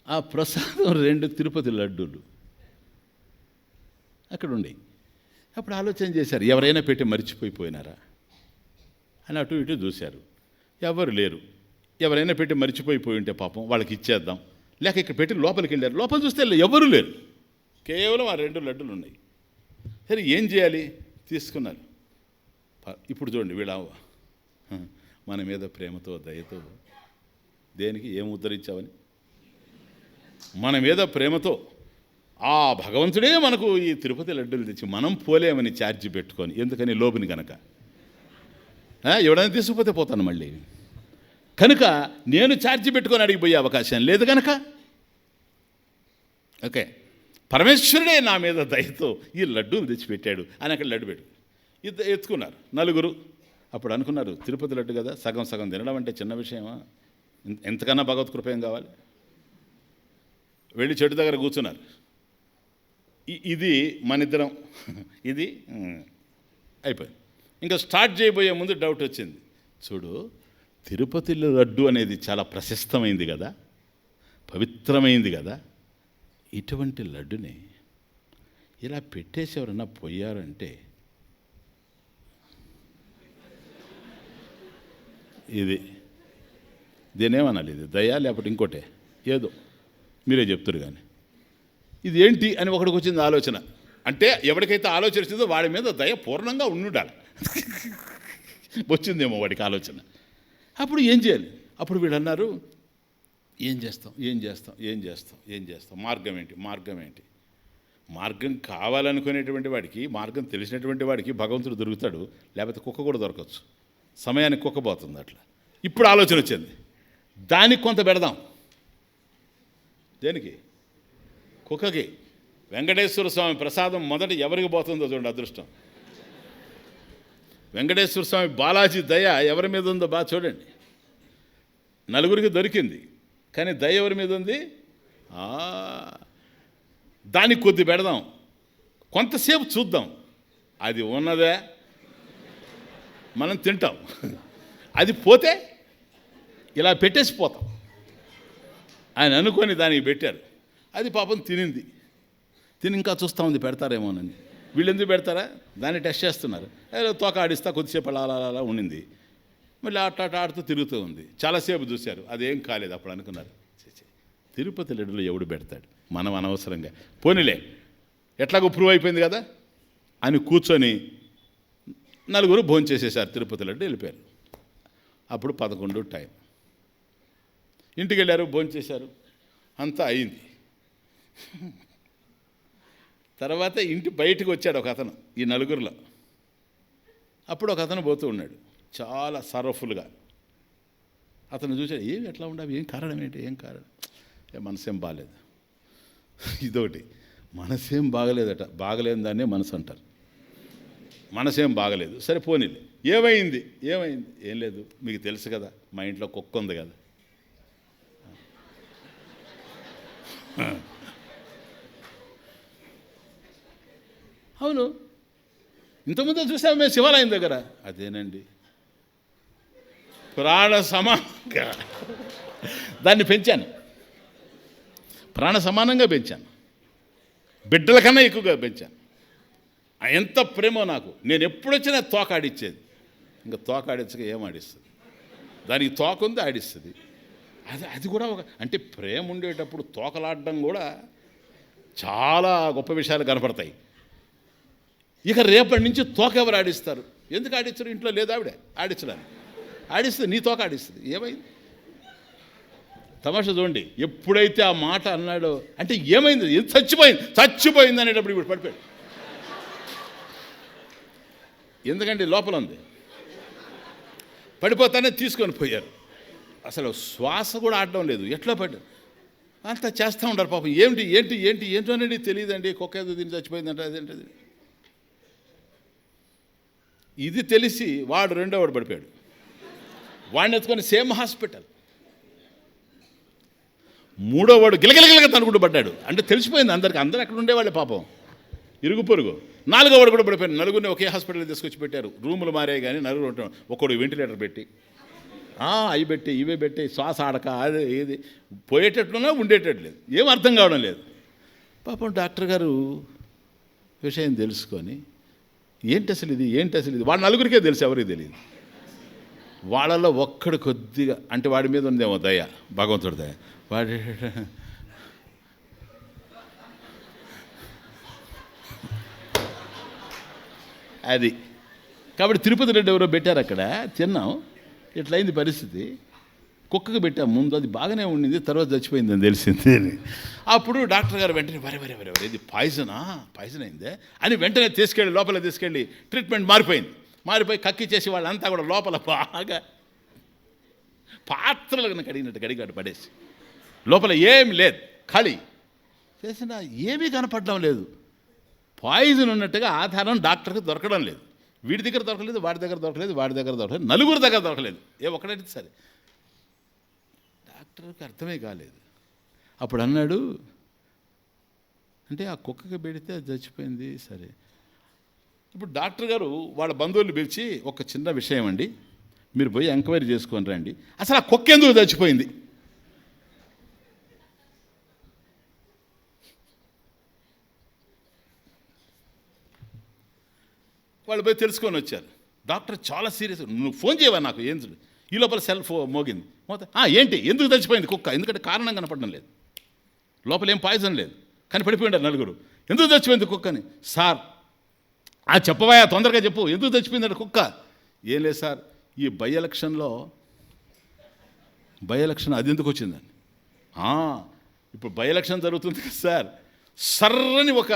ఆ ప్రసాదం 2 తిరుపతి లడ్డూలు అక్కడ ఉండి. అప్పుడు ఆలోచన చేశారు, ఎవరైనా పెట్టి మర్చిపోయినారా అని అటు ఇటు చూశారు. ఎవరు లేరు. ఎవరైనా పెట్టి మర్చిపోయి ఉంటే పాపం వాళ్ళకి ఇచ్చేద్దాం, లేక ఇక్కడ పెట్టి లోపలికి వెళ్ళారు. లోపల చూస్తే ఎవరు లేరు, కేవలం ఆ 2 లడ్డూలు ఉన్నాయి. సరే ఏం చేయాలి? తీసుకున్నారు. ఇప్పుడు చూడండి, వీళ్ళ మన మీద ప్రేమతో దయతో దేనికి ఏం ఉద్ధరించావని, మన మీద ప్రేమతో ఆ భగవంతుడే మనకు ఈ తిరుపతి లడ్డూలు తెచ్చి మనం పోలేమని ఛార్జీ పెట్టుకొని, ఎందుకని లోబుని కనుక. ఎవడైనా తీసుకుపోతే పోతాను మళ్ళీ కనుక నేను ఛార్జీ పెట్టుకొని అడిగిపోయే అవకాశం లేదు కనుక. ఓకే, పరమేశ్వరుడే నా మీద దయతో ఈ లడ్డూలు తెచ్చిపెట్టాడు అని అక్కడ లడ్డు పెట్టు ఎత్తుకున్నారు నలుగురు. అప్పుడు అనుకున్నారు, తిరుపతి లడ్డు కదా, సగం సగం తినడం అంటే చిన్న విషయమా? ఎంతకన్నా భగవత్ కృప ఏం కావాలి? వెళ్ళి చెట్టు దగ్గర కూర్చున్నారు. ఇది మనిద్దరం, ఇది అయిపోయింది. ఇంకా స్టార్ట్ చేయబోయే ముందు డౌట్ వచ్చింది. చూడు, తిరుపతి లడ్డు అనేది చాలా ప్రశస్తమైంది కదా, పవిత్రమైంది కదా, ఇటువంటి లడ్డుని ఇలా పెట్టేసి ఎవరన్నా పోయారంటే దీనేమనాలి? ఇది దయ లేకపోతే ఇంకోటే ఏదో మీరే చెప్తారు. కానీ ఇది ఏంటి అని ఒకడికి వచ్చింది ఆలోచన. అంటే ఎవరికైతే ఆలోచన వచ్చిందో వాడి మీద దయ పూర్ణంగా ఉండాలి. వచ్చిందేమో వాడికి ఆలోచన. అప్పుడు ఏం చేయాలి? అప్పుడు వీడు అన్నారు, ఏం చేస్తాం, మార్గం ఏంటి? మార్గం కావాలనుకునేటువంటి వాడికి, మార్గం తెలిసినటువంటి వాడికి భగవంతుడు దొరుకుతాడు, లేకపోతే కుక్క కూడా దొరకచ్చు. సమయానికి కుక్క పోతుంది. అట్లా ఇప్పుడు ఆలోచన వచ్చింది, దానికి కొంత పెడదాం. దేనికి? కుక్కకి. వెంకటేశ్వర స్వామి ప్రసాదం మొదట ఎవరికి పోతుందో చూడండి, అదృష్టం. వెంకటేశ్వర స్వామి బాలాజీ దయ ఎవరి మీద ఉందో బాగా చూడండి. నలుగురికి దొరికింది, కానీ దయ ఎవరి మీద ఉంది? దానికి కొద్ది పెడదాం, కొంతసేపు చూద్దాం. అది ఉన్నదే మనం తింటాం, అది పోతే ఇలా పెట్టేసి పోతాం ఆయన అనుకొని దానికి పెట్టారు. అది పాపం తిని ఇంకా చూస్తూ ఉంది పెడతారేమోనని. వీళ్ళు ఎందుకు పెడతారా? దాన్ని టెస్ట్ చేస్తున్నారు. ఏదో తోక ఆడిస్తా కొద్దిసేపు అలా ఉండింది, మళ్ళీ ఆడుతూ తిరుగుతూ ఉంది. చాలాసేపు చూశారు, అదేం కాలేదు. అప్పుడు అనుకున్నారు, తిరుపతి లడ్డులో ఎవడు పెడతాడు, మనం అనవసరంగా పోనీలే, ఎట్లాగో ప్రూవ్ అయిపోయింది కదా అని కూర్చొని నలుగురు భోంచేసేసారు. తిరుపతి లడ్డు వెళ్ళిపోయారు. అప్పుడు 11 టైం. ఇంటికి వెళ్ళారు, భోంచేశారు, అంతా అయింది. తర్వాత ఇంటి బయటకు వచ్చాడు ఒక అతను ఈ నలుగురిలో. అప్పుడు ఒక అతను పోతూ ఉన్నాడు చాలా సర్వఫుల్గా. అతను చూశాడు, ఏమి ఎట్లా ఉండవు, ఏం కారణం ఏంటి, ఏం కారణం? మనసేం బాగాలేదు. ఇదొకటి, మనసేం బాగలేదట. బాగలేని దాన్నే మనసు అంటారు. మనసేం బాగలేదు, సరే పోనీలే. ఏమైంది? ఏం లేదు, మీకు తెలుసు కదా, మా ఇంట్లో కుక్క ఉంది కదా. అవును, ఇంతకుముందు చూసాము మేము శివాలయం దగ్గర. అదేనండి, ప్రాణ సమానంగా దాన్ని పెంచాను, ప్రాణ సమానంగా పెంచాను, బిడ్డల కన్నా ఎక్కువగా పెంచాను. ఎంత ప్రేమో నాకు. నేను ఎప్పుడొచ్చినా తోక ఆడిచ్చేది. ఇంకా తోక ఆడించక ఏం ఆడిస్తుంది? దానికి తోక ఉంది, ఆడిస్తుంది. అది కూడా అంటే ప్రేమ ఉండేటప్పుడు తోకలాడడం కూడా చాలా గొప్ప విషయాలు కనపడతాయి. ఇక రేపటి నుంచి తోక ఎవరు ఆడిస్తారు? ఎందుకు ఆడించరు? ఇంట్లో లేదు ఆవిడ ఆడించడానికి. ఆడిస్తుంది, నీ తోక ఆడిస్తుంది. ఏమైంది? తమాషా చూడండి. ఎప్పుడైతే ఆ మాట అన్నాడో అంటే ఏమైంది? చచ్చిపోయింది అనేటప్పుడు ఇప్పుడు పడిపోయాడు. ఎందుకంటే లోపల ఉంది. పడిపోతానే తీసుకొని పోయారు. అసలు శ్వాస కూడా ఆడడం లేదు. ఎట్లా పడ్డారు? అంతా చేస్తూ ఉంటారు పాపం. ఏంటో అనేది తెలియదండి. కుక్క ఏదో దీన్ని చచ్చిపోయిందంట, అదేంటది. ఇది తెలిసి వాడు రెండోవాడు పడిపోయాడు. వాడిని ఎత్తుకొని సేమ్ హాస్పిటల్. మూడోవాడు గిలగిలగిలగా తనుకుంటూ పడ్డాడు. అంటే తెలిసిపోయింది అందరికీ. అందరూ అక్కడ ఉండేవాళ్ళే పాపం, ఇరుగు పొరుగు. నాలుగోవాడు కూడా పడిపోయాడు. నలుగురిని ఒకే హాస్పిటల్ తీసుకొచ్చి పెట్టారు. రూములు మారాయి కానీ నలుగురు ఉంటాం. ఒక్కడు వెంటిలేటర్ పెట్టి అవి పెట్టి ఇవే పెట్టి శ్వాస ఆడక అది ఏది పోయేటట్లున్నా ఉండేటట్టు లేదు. ఏం అర్థం కావడం లేదు. పాపం డాక్టర్ గారు విషయం తెలుసుకొని ఏంటి అసలు ఇది వాళ్ళ నలుగురికే తెలుసు, ఎవరికి తెలియదు. వాళ్ళల్లో ఒక్కడు కొద్దిగా అంటే వాడి మీద ఉందేమో దయ, భగవంతుడి దయ. వాడి అది కాబట్టి తిరుపతి రెడ్డి ఎవరో పెట్టారు అక్కడ. తిన్నాం, ఇట్లయింది పరిస్థితి. కుక్కకు పెట్టాం ముందు, అది బాగానే ఉండింది, తర్వాత చచ్చిపోయిందని తెలిసింది. అప్పుడు డాక్టర్ గారు వెంటనే వరే ఇది పాయిజన్ అయిందే అని వెంటనే లోపల తీసుకెళ్ళి ట్రీట్మెంట్ మారిపోయి కక్కి చేసి వాళ్ళంతా కూడా లోపల బాగా పాత్రలు కడిగినట్టు పడేసి లోపల ఏం లేదు, ఖాళీ చేసినా ఏమీ కనపడడం లేదు. పాయిజన్ ఉన్నట్టుగా ఆధారం డాక్టర్కి దొరకడం లేదు. వీడి దగ్గర దొరకలేదు, వాడి దగ్గర దొరకలేదు, నలుగురు దగ్గర దొరకలేదు. ఒక్కడైతే సరే డాక్టర్కి అర్థమే కాలేదు. అప్పుడు అన్నాడు, అంటే ఆ కుక్కకి పెడితే అది చచ్చిపోయింది. సరే, ఇప్పుడు డాక్టర్ గారు వాళ్ళ బంధువులు పిలిచి ఒక చిన్న విషయం అండి, మీరు పోయి ఎంక్వైరీ చేసుకొని రండి, అసలు ఆ కుక్క ఎందుకు చచ్చిపోయింది? వాళ్ళు పోయి తెలుసుకొని వచ్చారు. డాక్టర్ చాలా సీరియస్, నువ్వు ఫోన్ చేయవా నాకు? ఏం ఈ లోపల సెల్ మోగింది. ఏంటి ఎందుకు చచ్చిపోయింది కుక్క? ఎందుకంటే కారణం కనపడడం లేదు, లోపల ఏం పాయిజన్ లేదు, కానీ పడిపోయిండారు నలుగురు. ఎందుకు చచ్చిపోయింది కుక్క అని? సార్ చెప్పవా, తొందరగా చెప్పు, ఎందుకు చచ్చిపోయిందంటే కుక్క? ఏం లేదు సార్, ఈ బై ఎలక్షన్ అది ఎందుకు వచ్చిందని. ఇప్పుడు బై ఎలక్షన్ జరుగుతుంది కదా సార్, సర్రని ఒక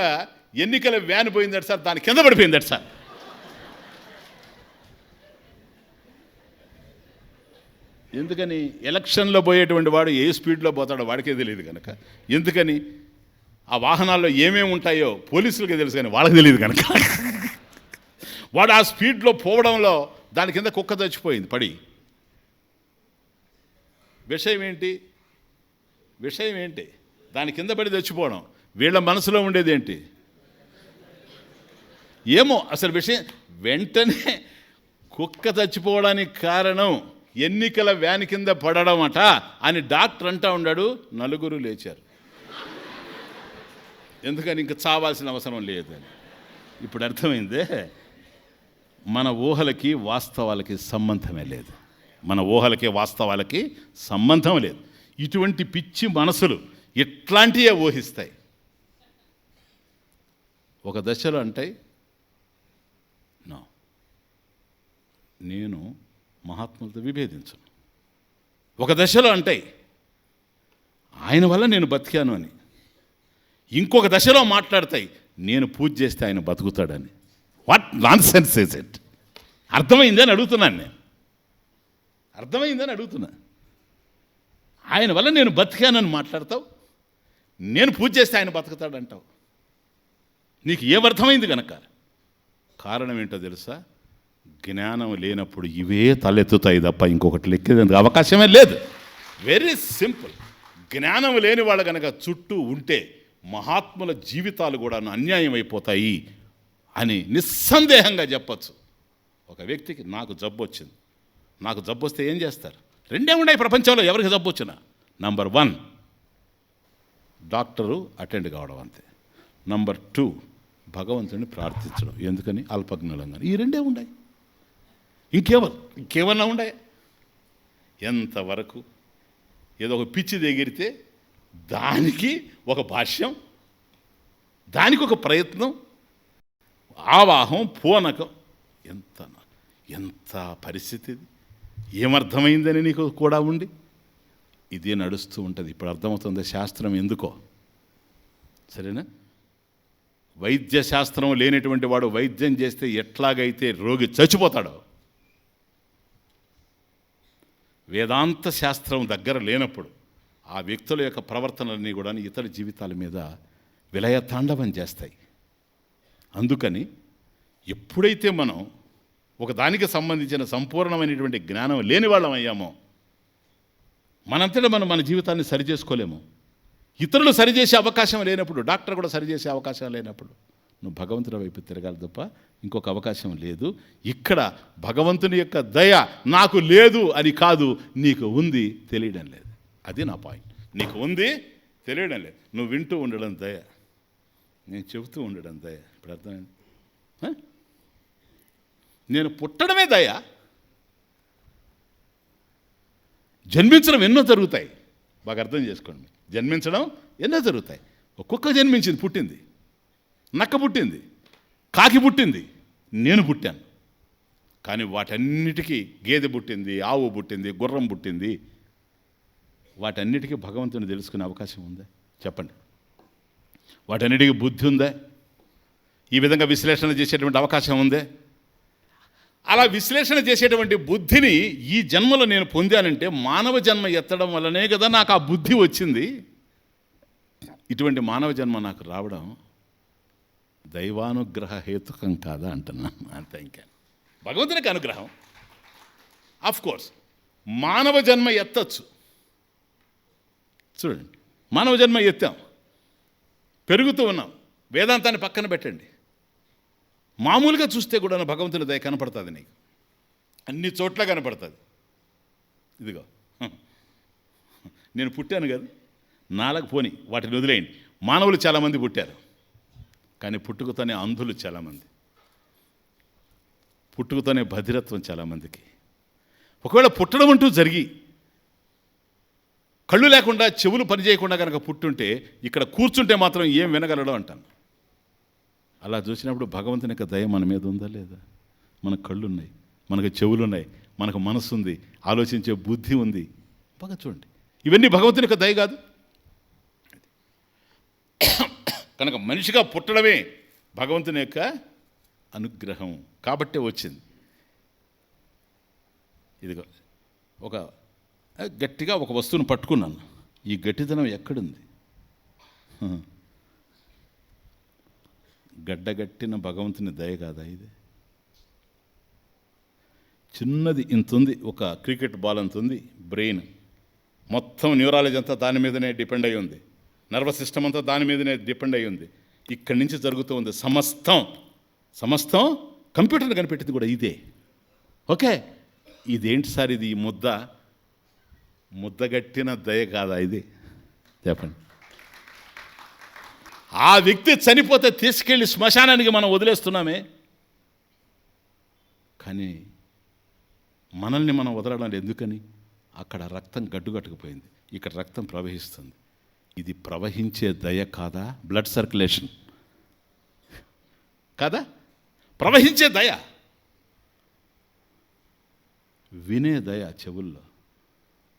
ఎన్నికల వ్యాన్ పోయిందట సార్, దాని కింద పడిపోయిందట సార్. ఎందుకని? ఎలక్షన్లో పోయేటువంటి వాడు ఏ స్పీడ్లో పోతాడో వాడికే తెలియదు కనుక. ఎందుకని? ఆ వాహనాల్లో ఏమేమి ఉంటాయో పోలీసులకే తెలుసు కానీ వాళ్ళకి తెలియదు కనుక వాడు ఆ స్పీడ్లో పోవడంలో దాని కింద కుక్క చచ్చిపోయింది పడి. విషయం ఏంటి? దాని కింద పడి చచ్చిపోవడం. వీళ్ళ మనసులో ఉండేది ఏంటి ఏమో అసలు విషయం. వెంటనే కుక్క చచ్చిపోవడానికి కారణం ఎన్నికల వ్యాన్ కింద పడడం అట అని డాక్టర్ అంటా ఉన్నాడు. నలుగురు లేచారు. ఎందుకని? ఇంక చావాల్సిన అవసరం లేదని. ఇప్పుడు అర్థమైందే, మన ఊహలకి వాస్తవాలకి సంబంధమే లేదు. ఇటువంటి పిచ్చి మనసులు ఇట్లాంటివే ఊహిస్తాయి. ఒక దశలో అంటాయి, నేను మహాత్ములతో విభేదించను. ఒక దశలో అంటాయి, ఆయన వల్ల నేను బతికాను అని. ఇంకొక దశలో మాట్లాడతాయి, నేను పూజ చేస్తే ఆయన బతుకుతాడని. What nonsense is it? అర్థమైందని అడుగుతున్నాను. ఆయన వల్ల నేను బతికానని మాట్లాడతావు, నేను పూజ చేస్తే ఆయన బతుకుతాడంటావు. నీకు ఏమర్థమైంది కనుక? కారణం ఏంటో తెలుసా? జ్ఞానం లేనప్పుడు ఇవే తలెత్తుతాయి తప్ప ఇంకొకటి లెక్కేందుకు అవకాశమే లేదు. Very simple. జ్ఞానం లేని వాళ్ళు కనుక చుట్టూ ఉంటే మహాత్ముల జీవితాలు కూడా అన్యాయం అయిపోతాయి అని నిస్సందేహంగా చెప్పచ్చు. ఒక వ్యక్తికి నాకు జబ్బు వచ్చింది, నాకు జబ్బు వస్తే ఏం చేస్తారు? రెండే ఉన్నాయి ప్రపంచంలో ఎవరికి జబ్బు వచ్చినా. నంబర్ 1 డాక్టరు అటెండ్ కావడం అంతే. నంబర్ 2 భగవంతుని ప్రార్థించడం. ఎందుకని? అల్పజ్ఞులంగా. ఈ రెండే ఉన్నాయి. ఇంకేమన్నా ఉన్నాయి? ఎంతవరకు ఏదో ఒక పిచ్చి దగ్గరితే దానికి ఒక భాష్యం, దానికి ఒక ప్రయత్నం, ఆవాహం, పూనకం. ఎంత పరిస్థితి ఇది! ఏమర్థమైందని నీకు కూడా ఉండి ఇదే నడుస్తూ ఉంటుంది. ఇప్పుడు అర్థమవుతుంది శాస్త్రం ఎందుకో. సరేనా? వైద్య శాస్త్రం లేనటువంటి వాడు వైద్యం చేస్తే ఎట్లాగైతే రోగి చచ్చిపోతాడో, వేదాంత శాస్త్రం దగ్గర లేనప్పుడు ఆ వ్యక్తుల యొక్క ప్రవర్తనలన్నీ కూడా ఇతర జీవితాల మీద విలయతాండవం చేస్తాయి. అందుకని ఎప్పుడైతే మనం ఒక దానికి సంబంధించిన సంపూర్ణమైనటువంటి జ్ఞానం లేని వాళ్ళం అయ్యామో, మనంతటా మనం మన జీవితాన్ని సరిచేసుకోలేము. ఇతరులు సరిచేసే అవకాశం లేనప్పుడు, డాక్టర్ కూడా సరిచేసే అవకాశం లేనప్పుడు నువ్వు భగవంతుడి వైపు తిరగాలి తప్ప ఇంకొక అవకాశం లేదు. ఇక్కడ భగవంతుని యొక్క దయ నాకు లేదు అని కాదు, నీకు ఉంది తెలియడం లేదు. అది నా పాయింట్. నీకు ఉంది తెలియడం లేదు. నువ్వు వింటూ ఉండడం దయ, నేను చెబుతూ ఉండడం దయ. ఇప్పుడు అర్థమైంది? నేను పుట్టడమే దయ. జన్మించడం ఎన్నో జరుగుతాయి, బాగా అర్థం చేసుకోండి. జన్మించడం ఎన్నో జరుగుతాయి. ఒక్కొక్క జన్మించింది, పుట్టింది, నక్క పుట్టింది, కాకి పుట్టింది, నేను పుట్టాను. కానీ వాటన్నిటికీ గేదె పుట్టింది, ఆవు పుట్టింది, గుర్రం పుట్టింది. వాటన్నిటికీ భగవంతుని తెలుసుకునే అవకాశం ఉందా? చెప్పండి. వాటన్నిటికీ బుద్ధి ఉందా? ఈ విధంగా విశ్లేషణ చేసేటువంటి అవకాశం ఉందే? అలా విశ్లేషణ చేసేటువంటి బుద్ధిని ఈ జన్మలో నేను పొందానంటే మానవ జన్మ ఎత్తడం వల్లనే కదా నాకు ఆ బుద్ధి వచ్చింది. ఇటువంటి మానవ జన్మ నాకు రావడం దైవానుగ్రహ హేతుకం కాదా అంటున్నాను. అంతే. ఇంకా భగవంతునికి అనుగ్రహం. కోర్స్ మానవ జన్మ ఎత్తచ్చు. చూడండి, మానవ జన్మ ఎత్తాం, పెరుగుతూ ఉన్నాం. వేదాంతాన్ని పక్కన పెట్టండి. మామూలుగా చూస్తే కూడా భగవంతుని దయ కనపడుతుంది నీకు, అన్ని చోట్ల కనపడుతుంది. ఇదిగో నేను పుట్టాను కదా, నాలుగు పోని వాటిని వదిలేయండి. మానవులు చాలామంది పుట్టారు, కానీ పుట్టుకతోనే అంధులు చాలామంది, పుట్టుకతోనే బధిరత్వం చాలామందికి. ఒకవేళ పుట్టడం అంటూ జరిగి కళ్ళు లేకుండా చెవులు పనిచేయకుండా కనుక పుట్టుంటే ఇక్కడ కూర్చుంటే మాత్రం ఏం వినగలడో అంటాను. అలా చూసినప్పుడు భగవంతుని యొక్క దయ మన మీద ఉందా లేదా? మనకు కళ్ళు ఉన్నాయి, మనకు చెవులు ఉన్నాయి, మనకు మనసు ఉంది, ఆలోచించే బుద్ధి ఉంది. బాగా చూడండి, ఇవన్నీ భగవంతుని యొక్క దయ కాదు. కనుక మనిషిగా పుట్టడమే భగవంతుని యొక్క అనుగ్రహం కాబట్టే వచ్చింది. ఇదిగో ఒక గట్టిగా ఒక వస్తువును పట్టుకున్నాను. ఈ గట్టిదనం ఎక్కడుంది? గడ్డగట్టిన భగవంతుని దయ కాదా ఇది? చిన్నది ఇంతుంది, ఒక క్రికెట్ బాల్ అంత ఉంది. బ్రెయిన్ మొత్తం న్యూరాలజీ అంతా దాని మీదనే డిపెండ్ అయి ఉంది, నర్వస్ సిస్టమ్ అంతా దాని మీదనే డిపెండ్ అయి ఉంది. ఇక్కడి నుంచి జరుగుతూ ఉంది సమస్తం కంప్యూటర్ని కనిపెట్టింది కూడా ఇదే. ఓకే, ఇదేంటి సార్ ఇది? ఈ ముద్దగట్టిన దయ కాదా ఇది? చెప్పండి. ఆ వ్యక్తి చనిపోతే తీసుకెళ్ళి శ్మశానానికి మనం వదిలేస్తున్నామే, కానీ మనల్ని మనం వదలడం ఎందుకని? అక్కడ రక్తం గడ్డుగట్టుకుపోయింది, ఇక్కడ రక్తం ప్రవహిస్తుంది. ఇది ప్రవహించే దయ కాదా? బ్లడ్ సర్క్యులేషన్ కాదా? ప్రవహించే దయ, వినే దయ చెవుల్లో,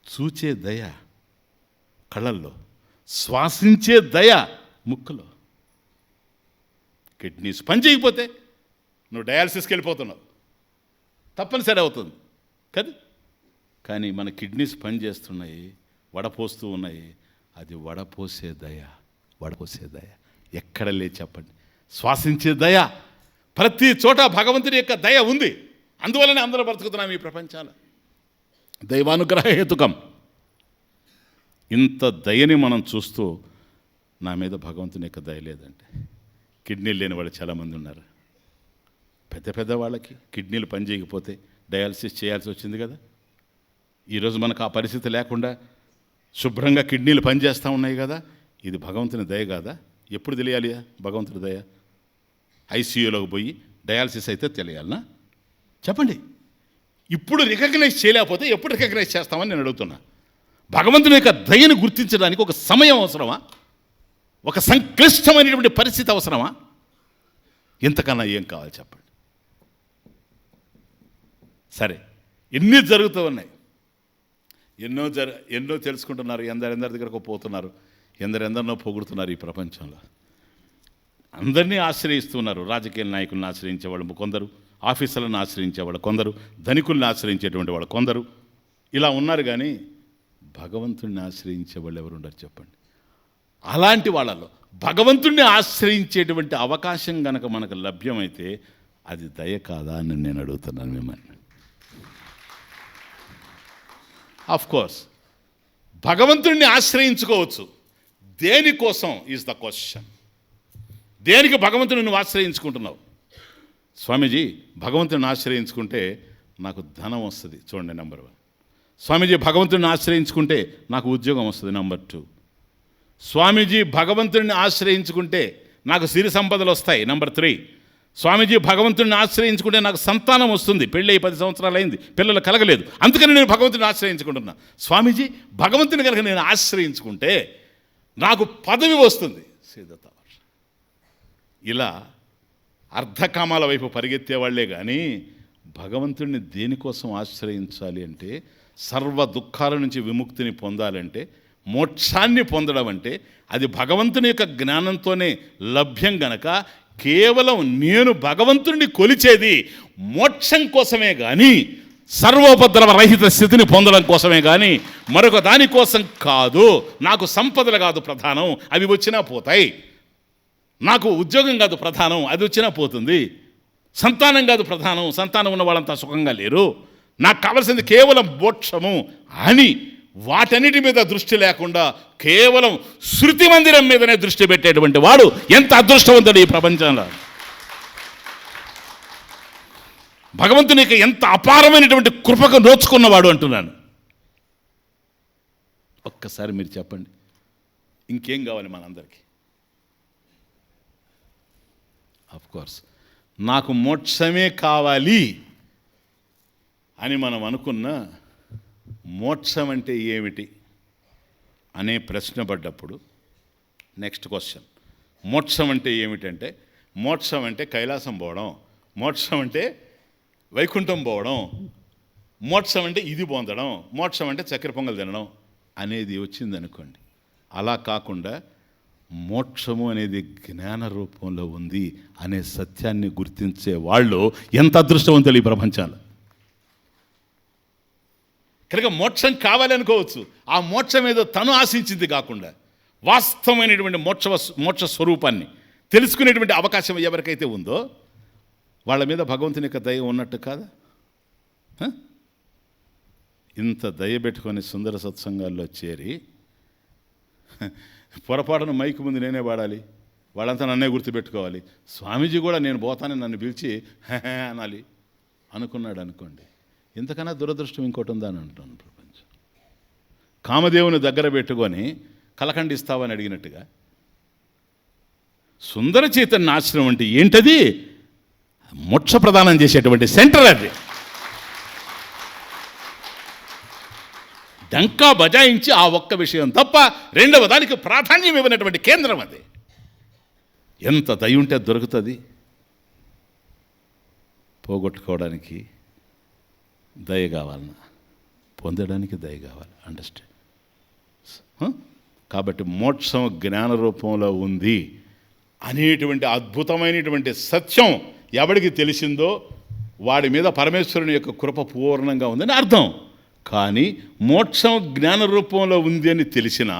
చూచే దయ కళ్ళల్లో, శ్వాసించే దయ ముక్కులో. కిడ్నీస్ పని చేయకపోతే నువ్వు డయాలసిస్కి వెళ్ళిపోతున్నావు, తప్పనిసరి అవుతుంది కదా. కానీ మన కిడ్నీస్ పని చేస్తున్నాయి, వడపోస్తూ ఉన్నాయి. అది వడపోసే దయ ఎక్కడ లేదు చెప్పండి. శ్వాసించే దయ ప్రతి చోట భగవంతుని యొక్క దయ ఉంది. అందువల్లనే అందరూ బ్రతుకుతున్నాం ఈ ప్రపంచాలు. దైవానుగ్రహ హేతుకం. ఇంత దయని మనం చూస్తూ నా మీద భగవంతుని యొక్క దయ లేదంటే, కిడ్నీలు లేని వాళ్ళు చాలామంది ఉన్నారు. పెద్ద పెద్ద వాళ్ళకి కిడ్నీలు పనిచేయకపోతే డయాలసిస్ చేయాల్సి వచ్చింది కదా. ఈరోజు మనకు ఆ పరిస్థితి లేకుండా శుభ్రంగా కిడ్నీలు పనిచేస్తూ ఉన్నాయి కదా. ఇది భగవంతుని దయ కాదా? ఎప్పుడు తెలియాలి భగవంతుడి దయ? ఐసీయూలోకి పోయి డయాలసిస్ అయితే తెలియాలనా? చెప్పండి. ఇప్పుడు రికగ్నైజ్ చేయలేకపోతే ఎప్పుడు రికగ్నైజ్ చేస్తామని నేను అడుగుతున్నా. భగవంతుని యొక్క దయను గుర్తించడానికి ఒక సమయం అవసరమా? ఒక సంక్లిష్టమైనటువంటి పరిస్థితి అవసరమా? ఇంతకన్నా ఏం కావాలి చెప్పండి. సరే, ఎన్ని జరుగుతూ ఉన్నాయి, ఎన్నో తెలుసుకుంటున్నారు, ఎందరెందరి దగ్గరకు పోతున్నారు, ఎందరెందరినో పొగుడుతున్నారు. ఈ ప్రపంచంలో అందరినీ ఆశ్రయిస్తున్నారు. రాజకీయ నాయకులను ఆశ్రయించేవాళ్ళు కొందరు, ఆఫీసర్లను ఆశ్రయించేవాళ్ళు కొందరు, ధనికుల్ని ఆశ్రయించేటువంటి వాళ్ళు కొందరు, ఇలా ఉన్నారు. కానీ భగవంతుడిని ఆశ్రయించే వాళ్ళు ఎవరు ఉండరు చెప్పండి. అలాంటి వాళ్ళలో భగవంతుడిని ఆశ్రయించేటువంటి అవకాశం గనక మనకు లభ్యమైతే అది దయ కాదా అని నేను అడుగుతున్నాను మిమ్మల్ని. ఆఫ్ కోర్స్ భగవంతుడిని ఆశ్రయించుకోవచ్చు. దేనికోసం ఈజ్ ద క్వశ్చన్. దేనికి భగవంతుని నువ్వు ఆశ్రయించుకుంటున్నావు? స్వామీజీ, భగవంతుని ఆశ్రయించుకుంటే నాకు ధనం వస్తుంది, చూడండి నెంబర్ 1. స్వామీజీ, భగవంతుడిని ఆశ్రయించుకుంటే నాకు ఉద్యోగం వస్తుంది, నెంబర్ 2. స్వామీజీ, భగవంతుడిని ఆశ్రయించుకుంటే నాకు సిరి సంపదలు వస్తాయి, నెంబర్ 3. స్వామీజీ, భగవంతుడిని ఆశ్రయించుకుంటే నాకు సంతానం వస్తుంది, పెళ్ళి 10 సంవత్సరాలు అయింది, పిల్లలు కలగలేదు, అందుకని నేను భగవంతుడిని ఆశ్రయించుకుంటున్నా. స్వామీజీ, భగవంతుని కనుక నేను ఆశ్రయించుకుంటే నాకు పదవి వస్తుంది. ఇలా అర్ధకామాల వైపు పరిగెత్తే వాళ్లే కానీ భగవంతుడిని దేనికోసం ఆశ్రయించాలి అంటే, సర్వ దుఃఖాల నుంచి విముక్తిని పొందాలంటే, మోక్షాన్ని పొందడం అంటే అది భగవంతుని యొక్క జ్ఞానంతోనే లభ్యం గనక కేవలం నేను భగవంతుడిని కొలిచేది మోక్షం కోసమే కానీ, సర్వోపద్రవ రహిత స్థితిని పొందడం కోసమే కానీ మరొక దానికోసం కాదు. నాకు సంపదలు కాదు ప్రధానం, అవి వచ్చినా పోతాయి. నాకు ఉద్యోగం కాదు ప్రధానం, అది వచ్చినా పోతుంది. సంతానం కాదు ప్రధానం, సంతానం ఉన్న వాళ్ళంతా సుఖంగా లేరు. నాకు కావలసింది కేవలం మోక్షము అని వాటన్నిటి మీద దృష్టి లేకుండా కేవలం శృతి మందిరం మీదనే దృష్టి పెట్టేటువంటి వాడు ఎంత అదృష్టవంతుడు ఈ ప్రపంచంలో. భగవంతునికి ఎంత అపారమైనటువంటి కృపకు నోచుకున్నవాడు అంటున్నాను. ఒక్కసారి మీరు చెప్పండి, ఇంకేం కావాలి మనందరికీ? ఆఫ్కోర్స్ నాకు మోక్షమే కావాలి అని మనం అనుకున్న మోక్షం అంటే ఏమిటి అనే ప్రశ్న పడ్డప్పుడు నెక్స్ట్ క్వశ్చన్, మోక్షం అంటే ఏమిటంటే, మోక్షం అంటే కైలాసం పోవడం, మోక్షం అంటే వైకుంఠం పోవడం, మోక్షం అంటే ఇది పొందడం, మోక్షం అంటే చక్కెర పొంగల్ తినడం అనేది వచ్చిందనుకోండి. అలా కాకుండా మోక్షము అనేది జ్ఞాన రూపంలో ఉంది అనే సత్యాన్ని గుర్తించే వాళ్ళు ఎంత అదృష్టవంతులు ఈ ప్రపంచాలు. కనుక మోక్షం కావాలనుకోవచ్చు, ఆ మోక్షం ఏదో తను ఆశించింది కాకుండా వాస్తవమైనటువంటి మోక్ష స్వరూపాన్ని తెలుసుకునేటువంటి అవకాశం ఎవరికైతే ఉందో వాళ్ళ మీద భగవంతుని యొక్క దయ ఉన్నట్టు కాదా? ఇంత దయ పెట్టుకొని సుందర సత్సంగాల్లో చేరి పొరపాటున మైకు ముందు నేనే వాడాలి, వాళ్ళంతా నన్నే గుర్తుపెట్టుకోవాలి, స్వామీజీ కూడా నేను పోతానని నన్ను పిలిచి అనాలి అనుకున్నాడు అనుకోండి, ఇంతకన్నా దురదృష్టం ఇంకోటి ఉందా అని అంటున్నాను. ప్రపంచం కామదేవుని దగ్గర పెట్టుకొని కలకండిస్తావని అడిగినట్టుగా సుందర చైతన్య ఆశ్రమం అంటే ఏంటది? మోక్ష ప్రదానం చేసేటువంటి సెంటర్ అది. డంకా బజాయించి ఆ ఒక్క విషయం తప్ప రెండవ దానికి ప్రాధాన్యం ఇవ్వనటువంటి కేంద్రం అది. ఎంత దయ ఉంటే దొరుకుతుంది. పోగొట్టుకోవడానికి దయ కావాలన్నా, పొందడానికి దయ కావాలి. అండర్స్టాండ్? కాబట్టి మోక్షం జ్ఞాన రూపంలో ఉంది అనేటువంటి అద్భుతమైనటువంటి సత్యం ఎవడికి తెలిసిందో వాడి మీద పరమేశ్వరుని యొక్క కృప పూర్ణంగా ఉందని అర్థం. కానీ మోక్షం జ్ఞాన రూపంలో ఉంది అని తెలిసిన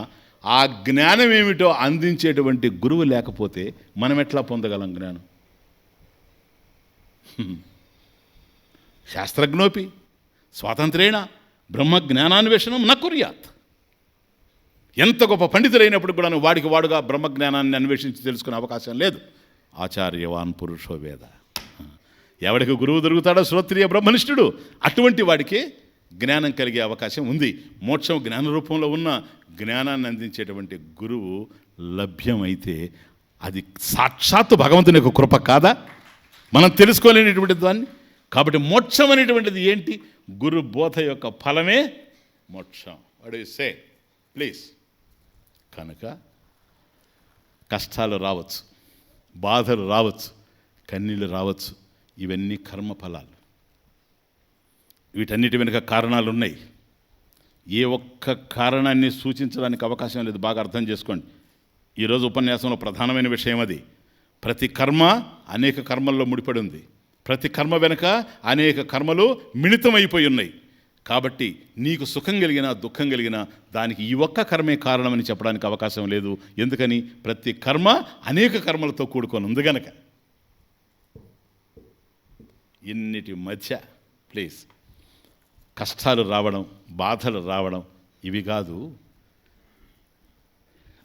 ఆ జ్ఞానం ఏమిటో అందించేటువంటి గురువు లేకపోతే మనం ఎట్లా పొందగలం జ్ఞానం? శాస్త్రజ్ఞోపి స్వాతంత్రేణ బ్రహ్మజ్ఞానాన్వేషణం న కుర్యాత్. ఎంత గొప్ప పండితుడైనప్పుడు కూడా వాడికి వాడుగా బ్రహ్మజ్ఞానాన్ని అన్వేషించి తెలుసుకునే అవకాశం లేదు. ఆచార్యవాన్ పురుషో వేద. ఎవడికి గురువు దొరుకుతాడో శ్రోత్రియ బ్రహ్మనిష్ఠుడు, అటువంటి వాడికి జ్ఞానం కలిగే అవకాశం ఉంది. మోక్షం జ్ఞాన రూపంలో ఉన్న జ్ఞానాన్ని అందించేటువంటి గురువు లభ్యమైతే అది సాక్షాత్తు భగవంతుని యొక్క కృప కాదా? మనం తెలుసుకోలేనటువంటి దాన్ని. కాబట్టి మోక్షం అనేటువంటిది ఏంటి? గురు బోధ యొక్క ఫలమే మోక్షం. వాడు సే ప్లీజ్. కనుక కష్టాలు రావచ్చు, బాధలు రావచ్చు, కన్నీళ్ళు రావచ్చు. ఇవన్నీ కర్మఫలాలు. వీటన్నిటి వెనుక కారణాలు ఉన్నాయి. ఏ ఒక్క కారణాన్ని సూచించడానికి అవకాశం లేదు. బాగా అర్థం చేసుకోండి. ఈరోజు ఉపన్యాసంలో ప్రధానమైన విషయం అది. ప్రతి కర్మ అనేక కర్మల్లో ముడిపడి ఉంది. ప్రతి కర్మ వెనుక అనేక కర్మలు మిళితమైపోయి ఉన్నాయి. కాబట్టి నీకు సుఖం కలిగినా దుఃఖం కలిగినా దానికి ఈ ఒక్క కర్మే కారణమని చెప్పడానికి అవకాశం లేదు. ఎందుకని? ప్రతి కర్మ అనేక కర్మలతో కూడుకొని ఉంది గనక. ఇన్నిటి మధ్య ప్లీజ్ కష్టాలు రావడం, బాధలు రావడం ఇవి కాదు.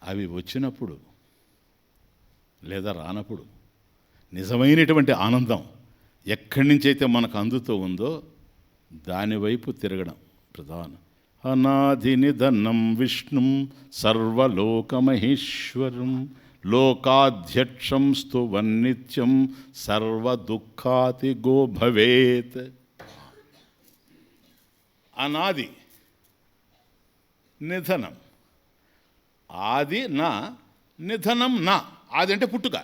అవి వచ్చినప్పుడు లేదా రానప్పుడు నిజమైనటువంటి ఆనందం ఎక్కడి నుంచైతే మనకు అందుతూ ఉందో దానివైపు తిరగడం ప్రధానం. అనాది నిధనం విష్ణుం సర్వలోకమహేశ్వరం లోకాధ్యక్షం స్తువన్నిత్యం సర్వదుఃఖాతిగో భవేత్. అనాది నిధనం. ఆది నా, నిధనం నా. ఆది అంటే పుట్టుక,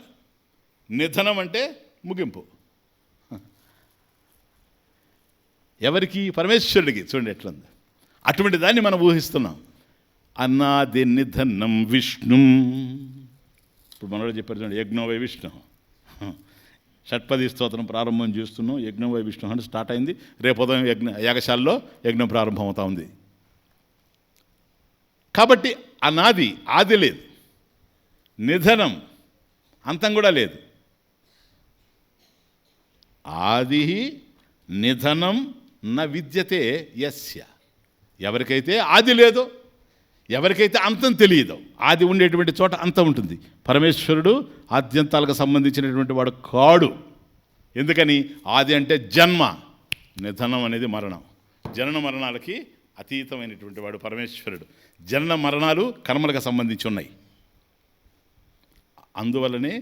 నిధనం అంటే ముగింపు. ఎవరికి? పరమేశ్వరుడికి. చూడండి ఎట్లుంది. అటువంటి దాన్ని మనం ఊహిస్తున్నాం. అనాది నిధనం విష్ణు. ఇప్పుడు మనలో చెప్పారు చూడండి, యజ్ఞోవై విష్ణు. షట్పది స్తోత్రం ప్రారంభం చేస్తున్నాం. యజ్ఞోవై విష్ణు అంటే స్టార్ట్ అయింది. రేపు ఉదయం యాగశాలలో యజ్ఞం ప్రారంభం అవుతా ఉంది. కాబట్టి అనాది, ఆది లేదు. నిధనం, అంతం కూడా లేదు. ఆది నిధనం న విద్యతే యస్య. ఎవరికైతే ఆది లేదో, ఎవరికైతే అంతం తెలియదో, ఆది ఉండేటువంటి చోట అంతం ఉంటుంది. పరమేశ్వరుడు ఆద్యంతాలకు సంబంధించినటువంటి వాడు కాడు. ఎందుకని? ఆది అంటే జన్మ, నిధనం అనేది మరణం. జనన మరణాలకి అతీతమైనటువంటి వాడు పరమేశ్వరుడు. జనన మరణాలు కర్మలకు సంబంధించి ఉన్నాయి. అందువల్లనే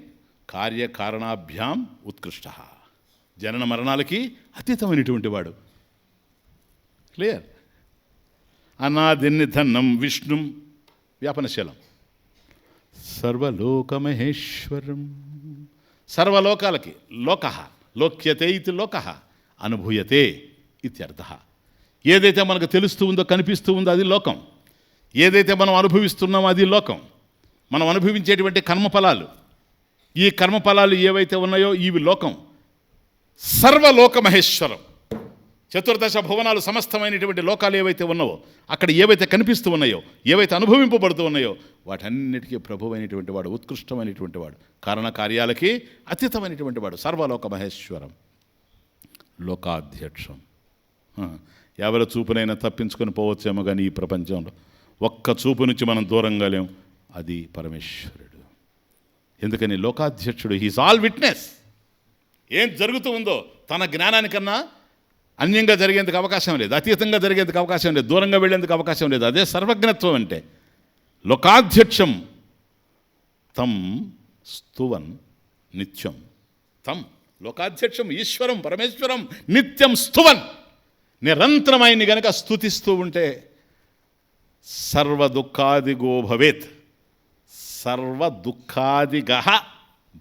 కార్యకారణాభ్యాం ఉత్కృష్ట. జనన మరణాలకి అతీతమైనటువంటి వాడు. క్లియర్? అనాది నిధనం విష్ణుం వ్యాపనశీలం సర్వలోకమహేశ్వరం. సర్వలోకాలకి లోక లోక్యతే ఇది లోక అనుభూయతే ఇత్యర్థ. ఏదైతే మనకు తెలుస్తూ ఉందో, కనిపిస్తూ ఉందో అది లోకం. ఏదైతే మనం అనుభవిస్తున్నామో అది లోకం. మనం అనుభవించేటువంటి కర్మఫలాలు, ఈ కర్మఫలాలు ఏవైతే ఉన్నాయో ఇవి లోకం. సర్వలోక మహేశ్వరం. చతుర్దశ భువనాలు సమస్తమైనటువంటి లోకాలు ఏవైతే ఉన్నావో, అక్కడ ఏవైతే కనిపిస్తూ ఉన్నాయో, ఏవైతే అనుభవింపబడుతూ ఉన్నాయో వాటన్నిటికీ ప్రభు అయినటువంటి వాడు, ఉత్కృష్టమైనటువంటి వాడు, కారణకార్యాలకి అతీతమైనటువంటి వాడు. సర్వలోక మహేశ్వరం లోకాధ్యక్షం. ఎవరి చూపునైనా తప్పించుకొని పోవచ్చేమో కానీ ఈ ప్రపంచంలో ఒక్క చూపు నుంచి మనం దూరంగా లేం. అది పరమేశ్వరుడు. ఎందుకని? లోకాధ్యక్షుడు. He's all witness. ఏం జరుగుతూ ఉందో తన జ్ఞానానికన్నా అన్యంగా జరిగేందుకు అవకాశం లేదు, అతీతంగా జరిగేందుకు అవకాశం లేదు, దూరంగా వెళ్ళేందుకు అవకాశం లేదు. అదే సర్వజ్ఞత్వం అంటే. లోకాధ్యక్షం తం స్తువన్ నిత్యం. తం లోకాధ్యక్షం ఈశ్వరం పరమేశ్వరం నిత్యం స్తువన్. నిరంతరం ఆయన్ని గనక స్తుతిస్తూ ఉంటే సర్వదుఃఖాదిగో భవేత్. సర్వదుఃఖాదిగః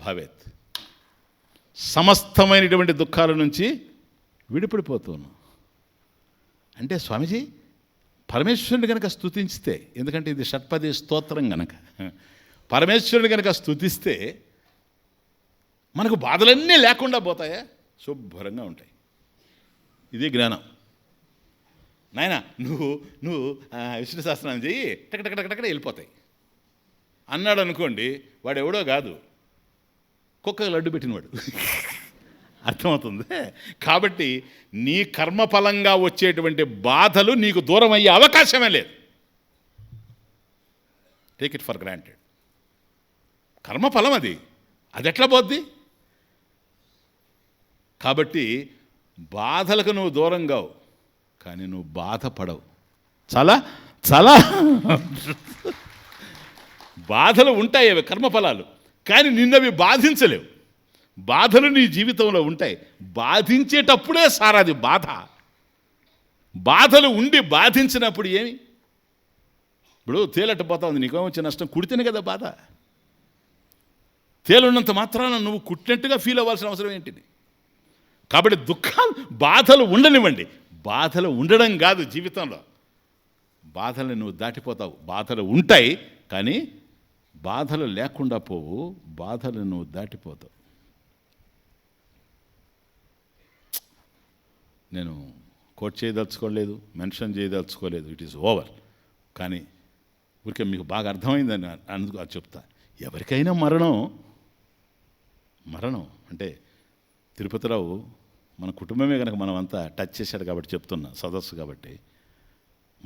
భవేత్. సమస్తమైనటువంటి దుఃఖాల నుంచి విడిపడిపోతున్నాం. అంటే స్వామీజీ పరమేశ్వరుని కనుక స్తుతించితే, ఎందుకంటే ఇది షట్పది స్తోత్రం కనుక, పరమేశ్వరుని కనుక స్తుతిస్తే మనకు బాధలన్నీ లేకుండా పోతాయా? శుభ్రంగా ఉంటాయి. ఇది జ్ఞానం. నాయన నువ్వు విష్ణు సహస్రనామం చెయ్యి, టకటకటకటక్కడ వెళ్ళిపోతాయి అన్నాడు అనుకోండి, వాడు ఎవడో కాదు, కుక్క లడ్డు పెట్టినవాడు. అర్థమవుతుంది. కాబట్టి నీ కర్మఫలంగా వచ్చేటువంటి బాధలు నీకు దూరం అయ్యే అవకాశమే లేదు. Take it for granted. కర్మఫలం అది ఎట్లా పోద్ది? కాబట్టి బాధలకు నువ్వు దూరం కావు, కానీ నువ్వు బాధపడవు. చాలా చాలా బాధలు ఉంటాయి, అవి కర్మఫలాలు, కానీ నిన్నవి బాధించలేవు. బాధలు నీ జీవితంలో ఉంటాయి, బాధించేటప్పుడే సారాది బాధ. బాధలు ఉండి బాధించినప్పుడు ఏమి? ఇప్పుడు తేలట్టపోతా ఉంది, నీకేమో వచ్చే నష్టం, కుడితేనే కదా బాధ. తేలున్నంత మాత్రాన నువ్వు కుట్టినట్టుగా ఫీల్ అవ్వాల్సిన అవసరం ఏంటిది? కాబట్టి బాధలు ఉండనివ్వండి. బాధలు ఉండడం కాదు జీవితంలో, బాధలు నువ్వు దాటిపోతావు. బాధలు ఉంటాయి, కానీ బాధలు లేకుండా పోవు, బాధలు నువ్వు దాటిపోతావు. నేను కోట్ చేయదలుచుకోలేదు, మెన్షన్ చేయదలుచుకోలేదు, ఇట్ ఈస్ ఓవర్. కానీ ఊరికే మీకు బాగా అర్థమైందని అందుకు అది చెప్తా. ఎవరికైనా మరణం అంటే తిరుపతిరావు మన కుటుంబమే కనుక మనం అంతా టచ్ చేశాడు కాబట్టి చెప్తున్నా, సదస్సు కాబట్టి.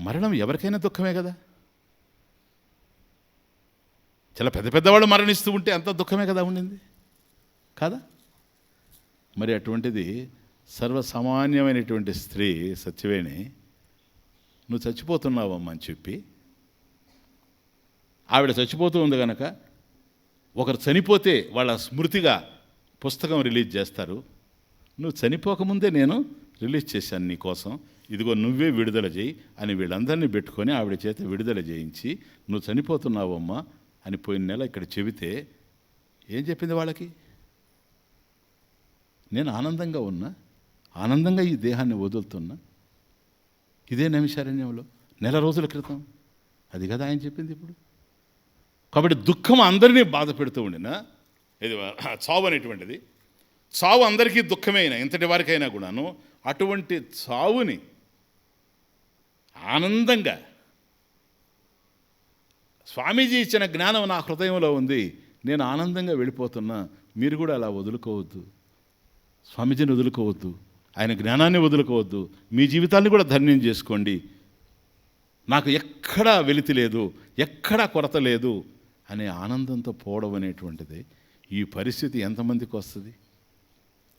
మరణం ఎవరికైనా దుఃఖమే కదా. చాలా పెద్దవాళ్ళు మరణిస్తూ ఉంటే అంత దుఃఖమే కదా ఉండింది కాదా? మరి అటువంటిది సర్వసామాన్యమైనటువంటి స్త్రీ సత్యవేణి, నువ్వు చచ్చిపోతున్నావమ్మా అని చెప్పి, ఆవిడ చచ్చిపోతూ ఉంది కనుక ఒకరు చనిపోతే వాళ్ళ స్మృతిగా పుస్తకం రిలీజ్ చేస్తారు. నువ్వు చనిపోకముందే నేను రిలీజ్ చేశాను నీ కోసం, ఇదిగో నువ్వే విడుదల చేయి అని వీళ్ళందరినీ పెట్టుకొని ఆవిడ చేత విడుదల చేయించి, నువ్వు చనిపోతున్నావమ్మా అని పోయిన నెల ఇక్కడ చెబితే ఏం చెప్పింది వాళ్ళకి? నేను ఆనందంగా ఉన్నా, ఆనందంగా ఈ దేహాన్ని వదులుతున్నా, ఇదే నైమిషారణ్యంలో నెల రోజుల క్రితం. అది కదా ఆయన చెప్పింది ఇప్పుడు. కాబట్టి దుఃఖం అందరినీ బాధ పెడుతూ ఉండినా, ఇది చావు అనేటువంటిది, చావు అందరికీ దుఃఖమైనా ఎంతటి వారికైనా కూడాను, అటువంటి చావుని ఆనందంగా, స్వామీజీ ఇచ్చిన జ్ఞానం నా హృదయంలో ఉంది, నేను ఆనందంగా వెళ్ళిపోతున్నా, మీరు కూడా అలా వదులుకోవద్దు, స్వామీజీని వదులుకోవద్దు, ఆయన జ్ఞానాన్ని వదులుకోవద్దు, మీ జీవితాన్ని కూడా ధన్యం చేసుకోండి, నాకు ఎక్కడా వెలితి లేదు, ఎక్కడా కొరత లేదు అనే ఆనందంతో పోవడం అనేటువంటిది, ఈ పరిస్థితి ఎంతమందికి వస్తుంది?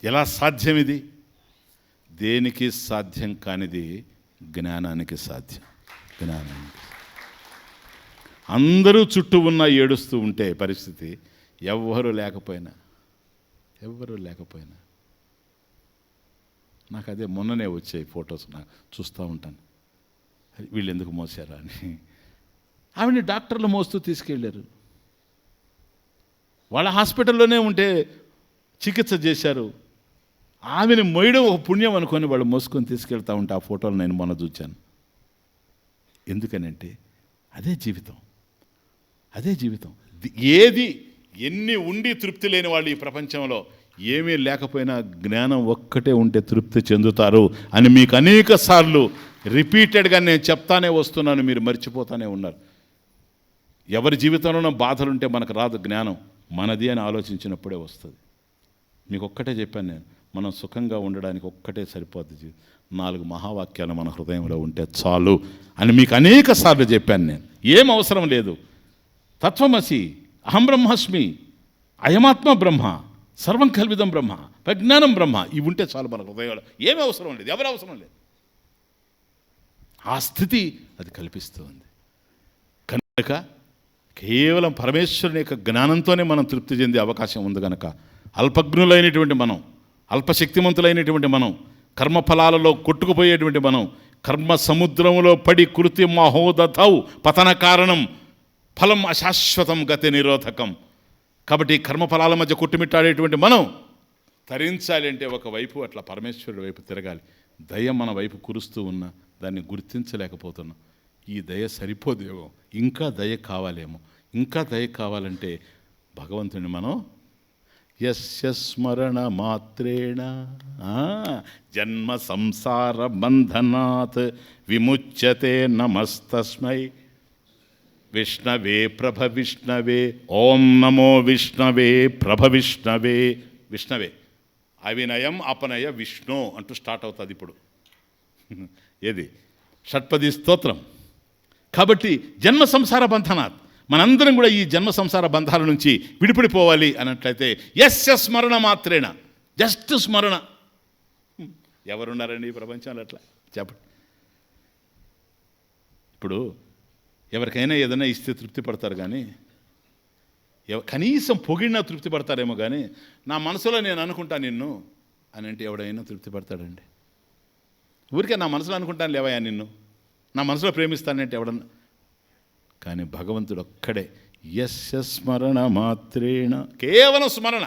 ఎలా సాధ్యం ఇది? దేనికి సాధ్యం కానిది జ్ఞానానికి సాధ్యం. జ్ఞానానికి అందరూ చుట్టూ ఉన్న ఏడుస్తూ ఉంటే పరిస్థితి, ఎవ్వరూ లేకపోయినా నాకు అదే మొన్ననే వచ్చాయి ఫొటోస్, నాకు చూస్తూ ఉంటాను, వీళ్ళు ఎందుకు మోసారా అని. ఆవిడని డాక్టర్లు మోస్తూ తీసుకెళ్ళారు, వాళ్ళ హాస్పిటల్లోనే ఉంటే చికిత్స చేశారు. ఆమెను మోయడం ఒక పుణ్యం అనుకొని వాళ్ళు మోసుకొని తీసుకెళ్తూ ఉంటే ఆ ఫోటోలు నేను మొన్న చూచాను. ఎందుకనంటే అదే జీవితం. ఏది ఎన్ని ఉండి తృప్తి లేని వాళ్ళు ఈ ప్రపంచంలో, ఏమీ లేకపోయినా జ్ఞానం ఒక్కటే ఉంటే తృప్తి చెందుతారు అని మీకు అనేక సార్లు రిపీటెడ్గా నేను చెప్తానే వస్తున్నాను, మీరు మర్చిపోతానే ఉన్నారు. ఎవరి జీవితంలోనూ బాధలుంటే మనకు రాదు జ్ఞానం, మనది అని ఆలోచించినప్పుడే వస్తుంది. మీకు ఒక్కటే చెప్పాను నేను, మనం సుఖంగా ఉండడానికి ఒక్కటే సరిపోద్ది, 4 మహావాక్యాలు మన హృదయంలో ఉంటే చాలు అని మీకు అనేక సార్లు చెప్పాను నేను. ఏం అవసరం లేదు. తత్వమసి, అహం బ్రహ్మాస్మి, అయమాత్మ బ్రహ్మ, సర్వం కల్విదం బ్రహ్మ, ప్రజ్ఞానం బ్రహ్మ, ఇవి ఉంటే చాలు మన హృదయంలో. ఏమీ అవసరం లేదు, ఎవరి అవసరం లేదు. ఆ స్థితి అది కల్పిస్తుంది కనుక కేవలం పరమేశ్వరుని యొక్క జ్ఞానంతోనే మనం తృప్తి చెందే అవకాశం ఉంది కనుక, అల్పజ్ఞులైనటువంటి మనం, అల్పశక్తిమంతులైనటువంటి మనం, కర్మఫలాలలో కొట్టుకుపోయేటువంటి మనం, కర్మ సముద్రంలో పడి కృతి మహోదతౌ పతన కారణం, ఫలం అశాశ్వతం గతి నిరోధకం. కాబట్టి కర్మఫలాల మధ్య కొట్టుమిట్టాడేటువంటి మనం తరించాలి అంటే ఒకవైపు అట్లా పరమేశ్వరుడి వైపు తిరగాలి. దయ మన వైపు కురుస్తూ ఉన్నా దాన్ని గుర్తించలేకపోతున్నాం. ఈ దయ సరిపోదేమో, ఇంకా దయ కావాలేమో. ఇంకా దయ కావాలంటే భగవంతుని మనం యస్య స్మరణ మాత్రేణ జన్మ సంసార బంధనాత్ విముచ్యతే నమస్తస్మై విష్ణవే ప్రభ విష్ణవే. ఓం నమో విష్ణవే ప్రభ విష్ణవే. విష్ణవే అవినయం అపనయ విష్ణు అంటూ స్టార్ట్ అవుతుంది ఇప్పుడు. ఏది? షట్పది స్తోత్రం. కాబట్టి జన్మ సంసార బంధనాత్, మనందరం కూడా ఈ జన్మ సంసార బంధాల నుంచి విడిపడిపోవాలి అన్నట్లయితే యస్య స్మరణ మాత్రేణ, జస్ట్ స్మరణ. ఎవరున్నారండి ఈ ప్రపంచంలో అట్లా చెప్పండి? ఇప్పుడు ఎవరికైనా ఏదైనా ఇస్తే తృప్తి పడతారు, కానీ కనీసం పొగిడినా తృప్తి పడతారేమో, కానీ నా మనసులో నేను అనుకుంటా నిన్ను అని అంటే ఎవడైనా తృప్తి పడతాడండి? ఊరికే నా మనసులో అనుకుంటాను లేవయ్యా నిన్ను, నా మనసులో ప్రేమిస్తానంటే ఎవడన్నా. కానీ భగవంతుడు ఒక్కడే యస్య స్మరణ మాత్రేణ, కేవలం స్మరణ,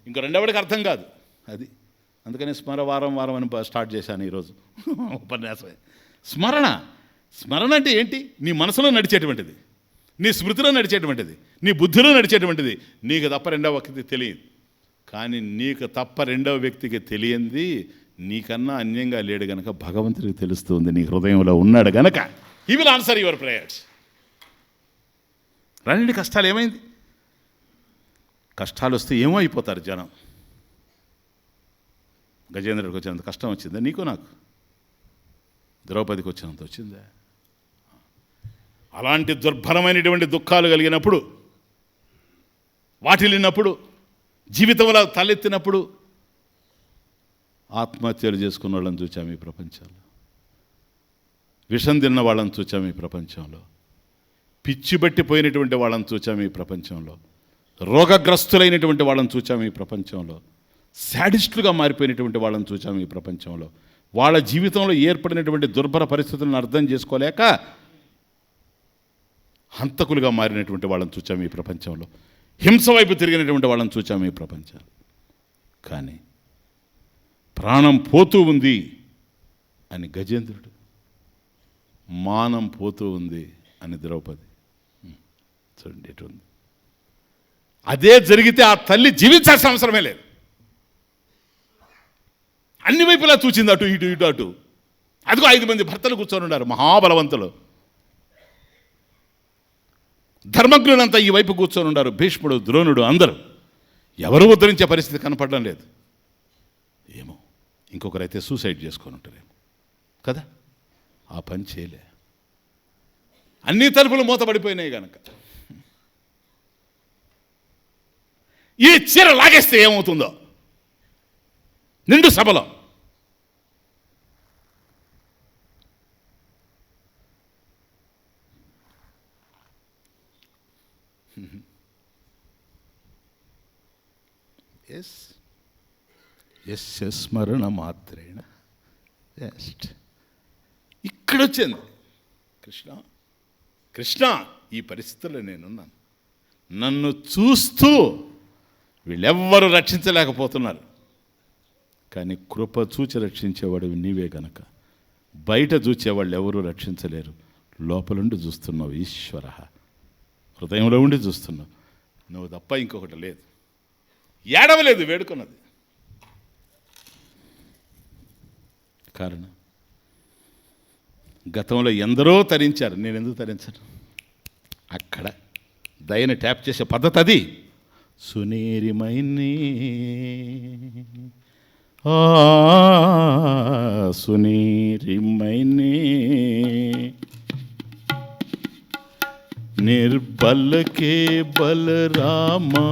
ఇంకో రెండవడికి అర్థం కాదు అది. అందుకని వారం అని స్టార్ట్ చేశాను ఈరోజు ఉపన్యాసం. స్మరణ అంటే ఏంటి? నీ మనసులో నడిచేటువంటిది, నీ స్మృతిలో నడిచేటువంటిది, నీ బుద్ధిలో నడిచేటువంటిది. నీకు తప్ప రెండవ వ్యక్తికి తెలియదు. కానీ నీకు తప్ప రెండవ వ్యక్తికి తెలియంది నీకన్నా అన్యంగా లేడు గనక భగవంతుడికి తెలుస్తుంది, నీ హృదయంలో ఉన్నాడు గనక he will answer your prayers. రండి, కష్టాలు ఏమైంది? కష్టాలు వస్తే ఏమో అయిపోతారు జనం. గజేంద్రుడికి వచ్చినంత కష్టం వచ్చిందా నీకు నాకు? ద్రౌపదికి వచ్చినంత వచ్చిందా? అలాంటి దుర్భరమైనటువంటి దుఃఖాలు కలిగినప్పుడు, వాటిల్లినప్పుడు, జీవితంలో తలెత్తినప్పుడు ఆత్మహత్యలు చేసుకున్న వాళ్ళని చూచాము ఈ ప్రపంచంలో, విషం తిన్న వాళ్ళని చూచాము ఈ ప్రపంచంలో, పిచ్చి బట్టిపోయినటువంటి వాళ్ళని చూచాము ఈ ప్రపంచంలో, రోగగ్రస్తులైనటువంటి వాళ్ళని చూచాము ఈ ప్రపంచంలో, శాడిస్టులుగా మారిపోయినటువంటి వాళ్ళని చూచాము ఈ ప్రపంచంలో. వాళ్ళ జీవితంలో ఏర్పడినటువంటి దుర్భర పరిస్థితులను అర్థం చేసుకోలేక హంతకులుగా మారినటువంటి వాళ్ళని చూచాము ఈ ప్రపంచంలో, హింస వైపు తిరిగినటువంటి వాళ్ళని చూచాము ఈ ప్రపంచం. కానీ ప్రాణం పోతూ ఉంది అని గజేంద్రుడు, మానం పోతూ ఉంది అని ద్రౌపది. చూడండి ఎటుంది. అదే జరిగితే ఆ తల్లి జీవించాల్సిన అవసరమే లేదు. అన్ని వైపులా చూచింది, అటు ఇటు ఇటు అటు. అదిగో 5 మంది భర్తలు కూర్చొని ఉన్నారు, మహాబలవంతులు. ధర్మజ్ఞులంతా ఈ వైపు కూర్చొని ఉన్నారు, భీష్ముడు, ద్రోణుడు, అందరూ. ఎవరు ఉద్ధరించే పరిస్థితి కనపడడం లేదు. ఏమో ఇంకొకరైతే సూసైడ్ చేసుకొని ఉంటారేమో కదా, ఆ పని చేయలే. అన్ని తలుపులు మూతపడిపోయినాయి కనుక ఈ చీర లాగేస్తే ఏమవుతుందో నిండు సభలో. యస్య స్మరణ మాత్రేణ జస్ట్ ఇక్కడొచ్చింది. కృష్ణ ఈ పరిస్థితుల్లో నేనున్నాను, నన్ను చూస్తూ వీళ్ళెవ్వరూ రక్షించలేకపోతున్నారు, కానీ కృప చూచి రక్షించేవాడు నీవే గనక బయట చూచేవాళ్ళు ఎవరూ రక్షించలేరు. లోపలుండి చూస్తున్నావు ఈశ్వర, హృదయంలో ఉండి చూస్తున్నావు, నువ్వు తప్ప ఇంకొకటి లేదు. ఏడవలేదు, వేడుకున్నది. కారణం గతంలో ఎందరో తరించారు, నేను ఎందుకు తరించాను? అక్కడ దయని ట్యాప్ చేసే పద్ధతి అది. సునీరిమైని సునీరిమైని निर्बल के बलरामा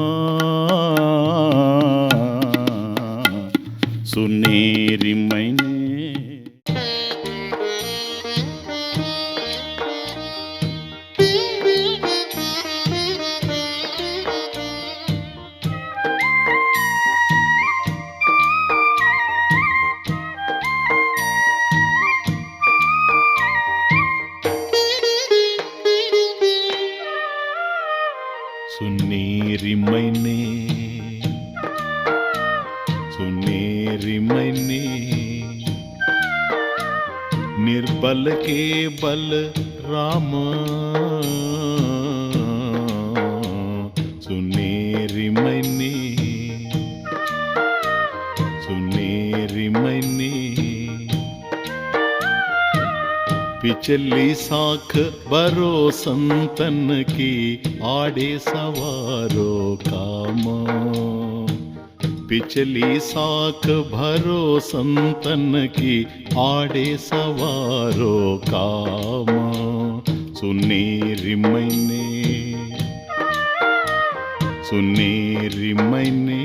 सुनेरी मैंने सुनेरी मैंने निर्बल के बल राम सुनेरी मैंने पिछली साख बरो संतन की आड़े सवारो काम पिछली साख भरो संतन की आड़े सवारो काम सुनेरी मैंने సున్నేరిమైనే.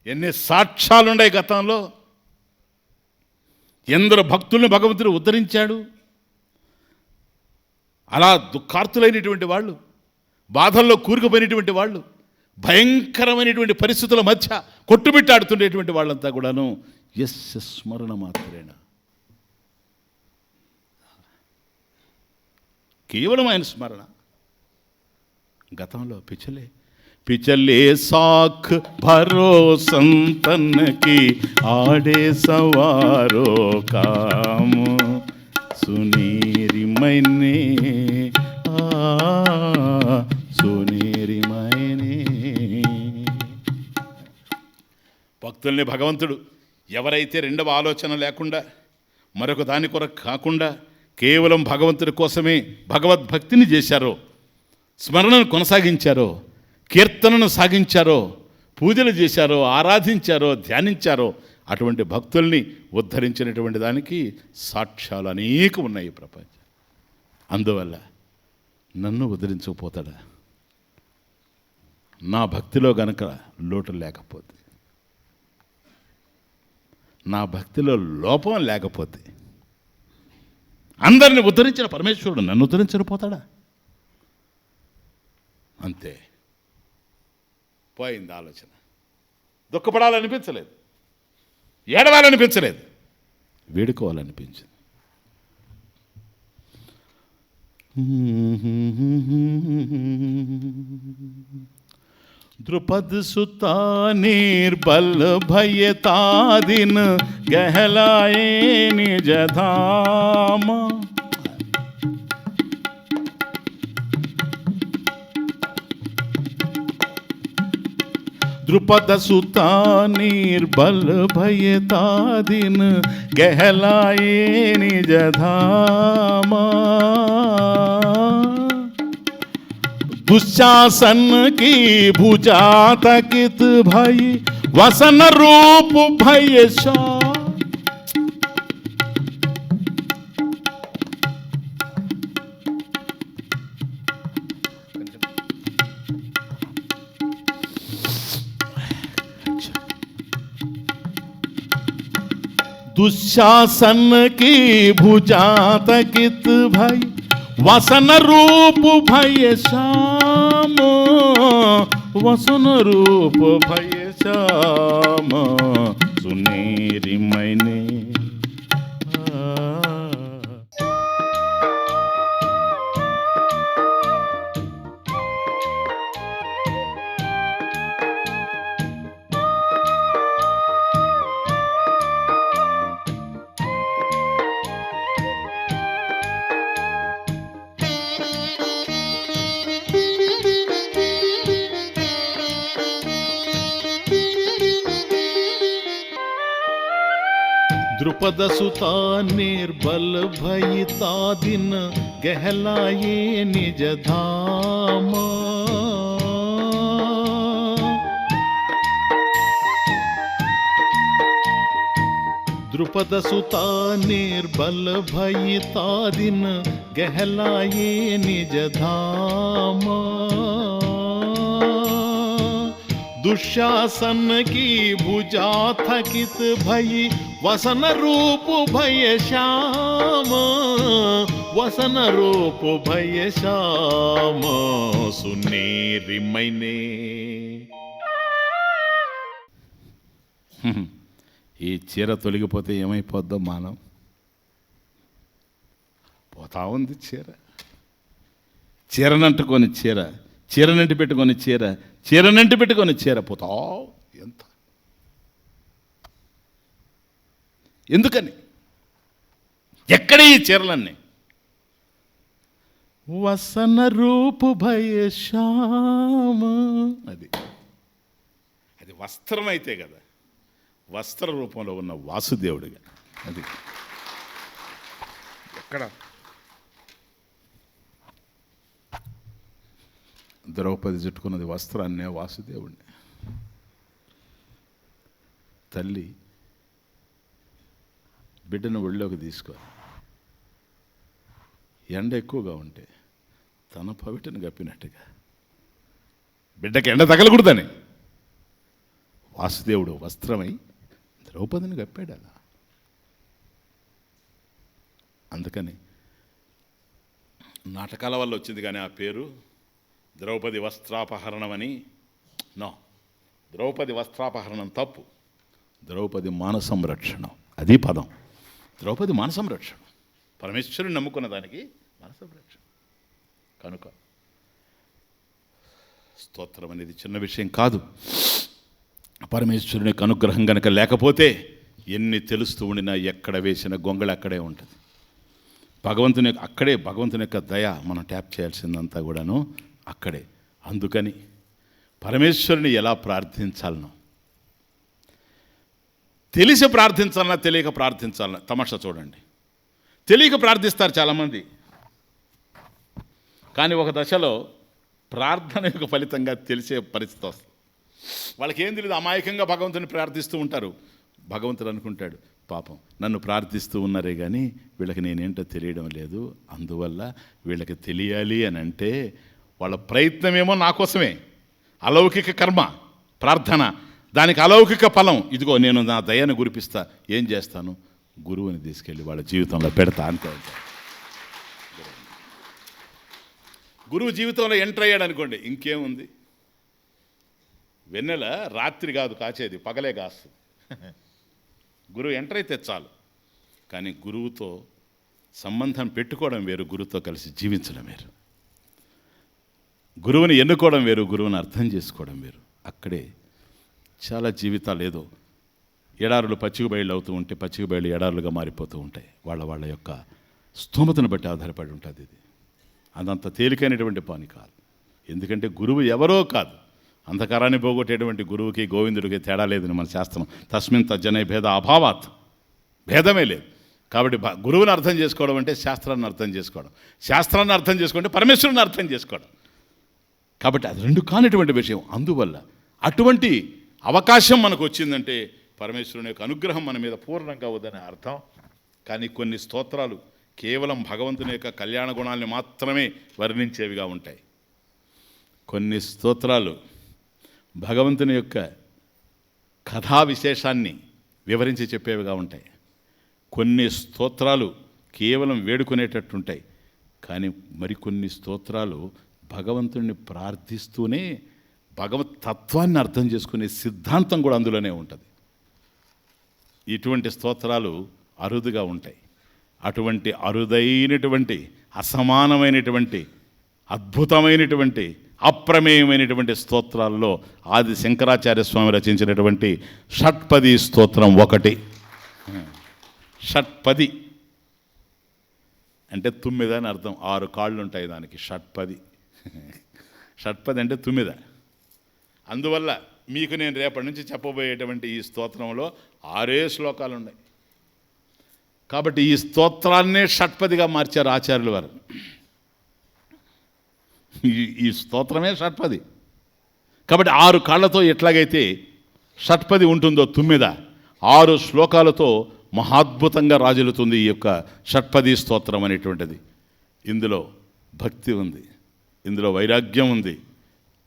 ఎన్ని సాక్ష్యాలున్నాయి గతంలో. ఎందరో భక్తుల్ని భగవంతుడు ఉద్ధరించాడు. అలా దుఃఖార్తులైనటువంటి వాళ్ళు, బాధల్లో కూరుకుపోయినటువంటి వాళ్ళు, భయంకరమైనటువంటి పరిస్థితుల మధ్య కొట్టుమిట్టాడుతుండేటువంటి వాళ్ళంతా కూడాను యస్య స్మరణ మాత్రేణ, కేవలం ఆయన స్మరణ. గతంలో పిచలే సాఖ్ భరో సంతన్ కి ఆడే సవారో కామ సునేరి మైనే సునేరి మైనే. భక్తుల్ని భగవంతుడు ఎవరైతే రెండవ ఆలోచన లేకుండా, మరొక దాని కొరకు కాకుండా కేవలం భగవంతుడి కోసమే భగవద్భక్తిని చేశారో, స్మరణను కొనసాగించారో, కీర్తనను సాగించారో, పూజలు చేశారో, ఆరాధించారో, ధ్యానించారో, అటువంటి భక్తుల్ని ఉద్ధరించినటువంటి దానికి సాక్ష్యాలు అనేకం ఉన్నాయి ఈ ప్రపంచం. అందువల్ల నన్ను ఉద్ధరించకపోతాడా? నా భక్తిలో గనక లోటు లేకపోతే, నా భక్తిలో లోపం లేకపోతే, అందరిని ఉద్ధరించిన పరమేశ్వరుడు నన్ను ఉద్ధరించకపోతాడా? అంతే, పోయింది ఆలోచన. దుఃఖపడాలనిపించలేదు, ఏడవాలనిపించలేదు, వేడుకోవాలనిపించింది. द्रुपद सुता निर्बल भयता दिन गहलाए निज धाम. द्रुपद सुता निर्बल भयता दिन गहलाए निज धाम. दुशासन की भुजा तकित भई वसन रूप भय शा. दुशासन की भुजा तकित भई वसन रूप भय श्याम. वसन रूप भय श्याम सुनेरी मैंने. द्रुपद सुता निर्बल भयता दिन गहलाए निज धाम. द्रुपद सुता निर्बल भयता दिन गहलाए निज धाम. दुशासन की भुजा थकित भई वसन रूप भय श्याम. वसन रूप भय श्याम सुनेरी मैंने. ఈ చీర తొలగిపోతే ఏమైపోద్దో మానవం. పోతా ఉంది చీర, చీరనంటుకొని చీర, చీరనంటి పెట్టుకొని చీర, చీరనంటి పెట్టుకొని చీర పోతా. ఎంత ఎందుకని? ఎక్కడ ఈ చీరలన్నీ? వసన రూపు భయ శ్యామ. అది వస్త్రం అయితే కదా, వస్త్ర రూపంలో ఉన్న వాసుదేవుడిగా. అది ఎక్కడ? ద్రౌపది చుట్టుకున్నది వస్త్రాన్నే, వాసుదేవుడిని. తల్లి బిడ్డను ఒళ్ళోకి తీసుకో, ఎండ ఎక్కువగా ఉంటే తన పవిటను గప్పినట్టుగా బిడ్డకి ఎండ తగలకూడదని వాసుదేవుడు వస్త్రమై ద్రౌపదిని కప్పాడు అలా. అందుకని నాటకాల వల్ల వచ్చింది కానీ ఆ పేరు ద్రౌపది వస్త్రాపహరణం అని. నో, ద్రౌపది వస్త్రాపహరణం తప్పు. ద్రౌపది మాన సంరక్షణం, అది పదం. ద్రౌపది మాన సంరక్షణ, పరమేశ్వరుని నమ్ముకున్న దానికి మాన సంరక్షణ. కనుక స్తోత్రం అనేది చిన్న విషయం కాదు. పరమేశ్వరునికి అనుగ్రహం కనుక లేకపోతే ఎన్ని తెలుస్తూ ఉండినా ఎక్కడ వేసిన గొంగళి అక్కడే ఉంటుంది. భగవంతుని యొక్క దయ మనం ట్యాప్ చేయాల్సిందంతా కూడాను అక్కడే. అందుకని పరమేశ్వరుని ఎలా ప్రార్థించాలనో, తెలిసి ప్రార్థించాలన్నా తెలియక ప్రార్థించాలన్నా తమాషా చూడండి. తెలియక ప్రార్థిస్తారు చాలామంది, కానీ ఒక దశలో ప్రార్థన యొక్క ఫలితంగా తెలిసే పరిస్థితి వస్తుంది. వాళ్ళకి ఏం తెలియదు, అమాయకంగా భగవంతుని ప్రార్థిస్తూ ఉంటారు. భగవంతుడు అనుకుంటాడు, పాపం నన్ను ప్రార్థిస్తూ ఉన్నారే కానీ వీళ్ళకి నేనేంటో తెలియడం లేదు, అందువల్ల వీళ్ళకి తెలియాలి అని అంటే వాళ్ళ ప్రయత్నమేమో నా కోసమే, అలౌకిక కర్మ ప్రార్థన, దానికి అలౌకిక ఫలం. ఇదిగో నేను నా దయను గురిపిస్తా. ఏం చేస్తాను? గురువుని తీసుకెళ్ళి వాళ్ళ జీవితంలో పెడతా అంతే. గురువు జీవితంలో ఎంటర్ అయ్యాడు అనుకోండి, ఇంకేముంది? వెన్నెల రాత్రి కాదు కాచేది, పగలే కాస్తుంది. గురువు ఎంటర్ అయితే చాలు. కానీ గురువుతో సంబంధం పెట్టుకోవడం వేరు, గురువుతో కలిసి జీవించడం వేరు. గురువుని ఎన్నుకోవడం వేరు, గురువుని అర్థం చేసుకోవడం వేరు. అక్కడే చాలా జీవితాలు ఏదో ఎడారులు పచ్చిక బయళ్ళు అవుతూ ఉంటే పచ్చిక బయళ్ళు ఎడారులుగా మారిపోతూ ఉంటాయి. వాళ్ళ యొక్క స్తోమతను బట్టి ఆధారపడి ఉంటుంది. ఇది అదంత తేలికైనటువంటి పని కాదు. ఎందుకంటే గురువు ఎవరో కాదు, అంధకారాన్ని పోగొట్టేటువంటి గురువుకి గోవిందుడికి తేడా లేదని మన శాస్త్రం. తస్మిన్ తజ్జనే భేద అభావాత్, భేదమే లేదు. కాబట్టి గురువుని అర్థం చేసుకోవడం అంటే శాస్త్రాన్ని అర్థం చేసుకోవడం, శాస్త్రాన్ని అర్థం చేసుకుంటే పరమేశ్వరుని అర్థం చేసుకోవడం. కాబట్టి అది రెండు కానిటువంటి విషయం. అందువల్ల అటువంటి అవకాశం మనకు వచ్చిందంటే పరమేశ్వరుని యొక్క అనుగ్రహం మన మీద పూర్ణంగా అవుదని అర్థం. కానీ కొన్ని స్తోత్రాలు కేవలం భగవంతుని యొక్క కళ్యాణ గుణాలని మాత్రమే వర్ణించేవిగా ఉంటాయి. కొన్ని స్తోత్రాలు భగవంతుని యొక్క కథా విశేషాన్ని వివరించి చెప్పేవిగా ఉంటాయి. కొన్ని స్తోత్రాలు కేవలం వేడుకునేటట్టుంటాయి. కానీ మరికొన్ని స్తోత్రాలు భగవంతుడిని ప్రార్థిస్తూనే భగవత్ తత్వాన్ని అర్థం చేసుకునే సిద్ధాంతం కూడా అందులోనే ఉంటుంది. ఇటువంటి స్తోత్రాలు అరుదుగా ఉంటాయి. అటువంటి అరుదైనటువంటి, అసమానమైనటువంటి, అద్భుతమైనటువంటి, అప్రమేయమైనటువంటి స్తోత్రాల్లో ఆది శంకరాచార్య స్వామి రచించినటువంటి షట్పది స్తోత్రం ఒకటి. షట్పది అంటే 9 అని అర్థం. 6 కాళ్ళు ఉంటాయి దానికి. షట్పది, షట్పది అంటే 9. అందువల్ల మీకు నేను రేపటి నుంచి చెప్పబోయేటువంటి ఈ స్తోత్రంలో 6 శ్లోకాలు ఉన్నాయి. కాబట్టి ఈ స్తోత్రాన్నే షట్పదిగా మార్చారు ఆచార్యులు వారు. ఈ స్తోత్రమే షట్పది. కాబట్టి 6 కాళ్ళతో ఎట్లాగైతే షట్పది ఉంటుందో 9, 6 శ్లోకాలతో మహాద్భుతంగా రాజులుతుంది ఈ యొక్క షట్పది స్తోత్రం అనేటువంటిది. ఇందులో భక్తి ఉంది, ఇందులో వైరాగ్యం ఉంది.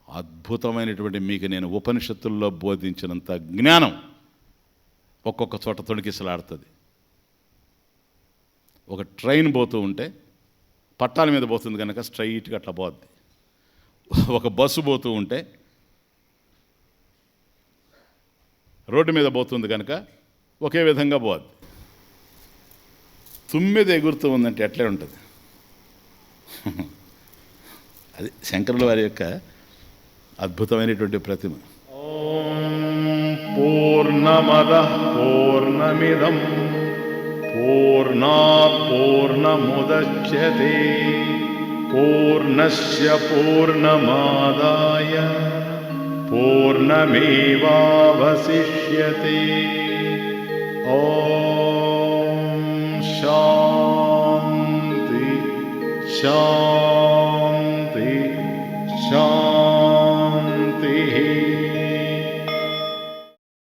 అద్భుతమైనటువంటి మీకు నేను ఉపనిషత్తుల్లో బోధించినంత జ్ఞానం ఒక్కొక్క చోట తొణికిసలాడుతుంది. ఒక ట్రైన్ పోతూ ఉంటే పట్టాల మీద పోతుంది కనుక స్ట్రైట్గా అట్లా పోద్ది. ఒక బస్సు పోతూ ఉంటే రోడ్డు మీద పోతుంది కనుక ఒకే విధంగా పోద్ది. 9 ఎగురుతూ ఉందంటే ఎట్లే ఉంటుంది. అది శంకరుల వారి యొక్క అద్భుతమైనటువంటి ప్రతిమ. పూర్ణమదః పూర్ణమిదం పూర్ణాత్ పూర్ణముదచ్యతే పూర్ణస్య పూర్ణమాదాయ పూర్ణమేవావశిష్యతే. ఓం శాంతి శాంతి.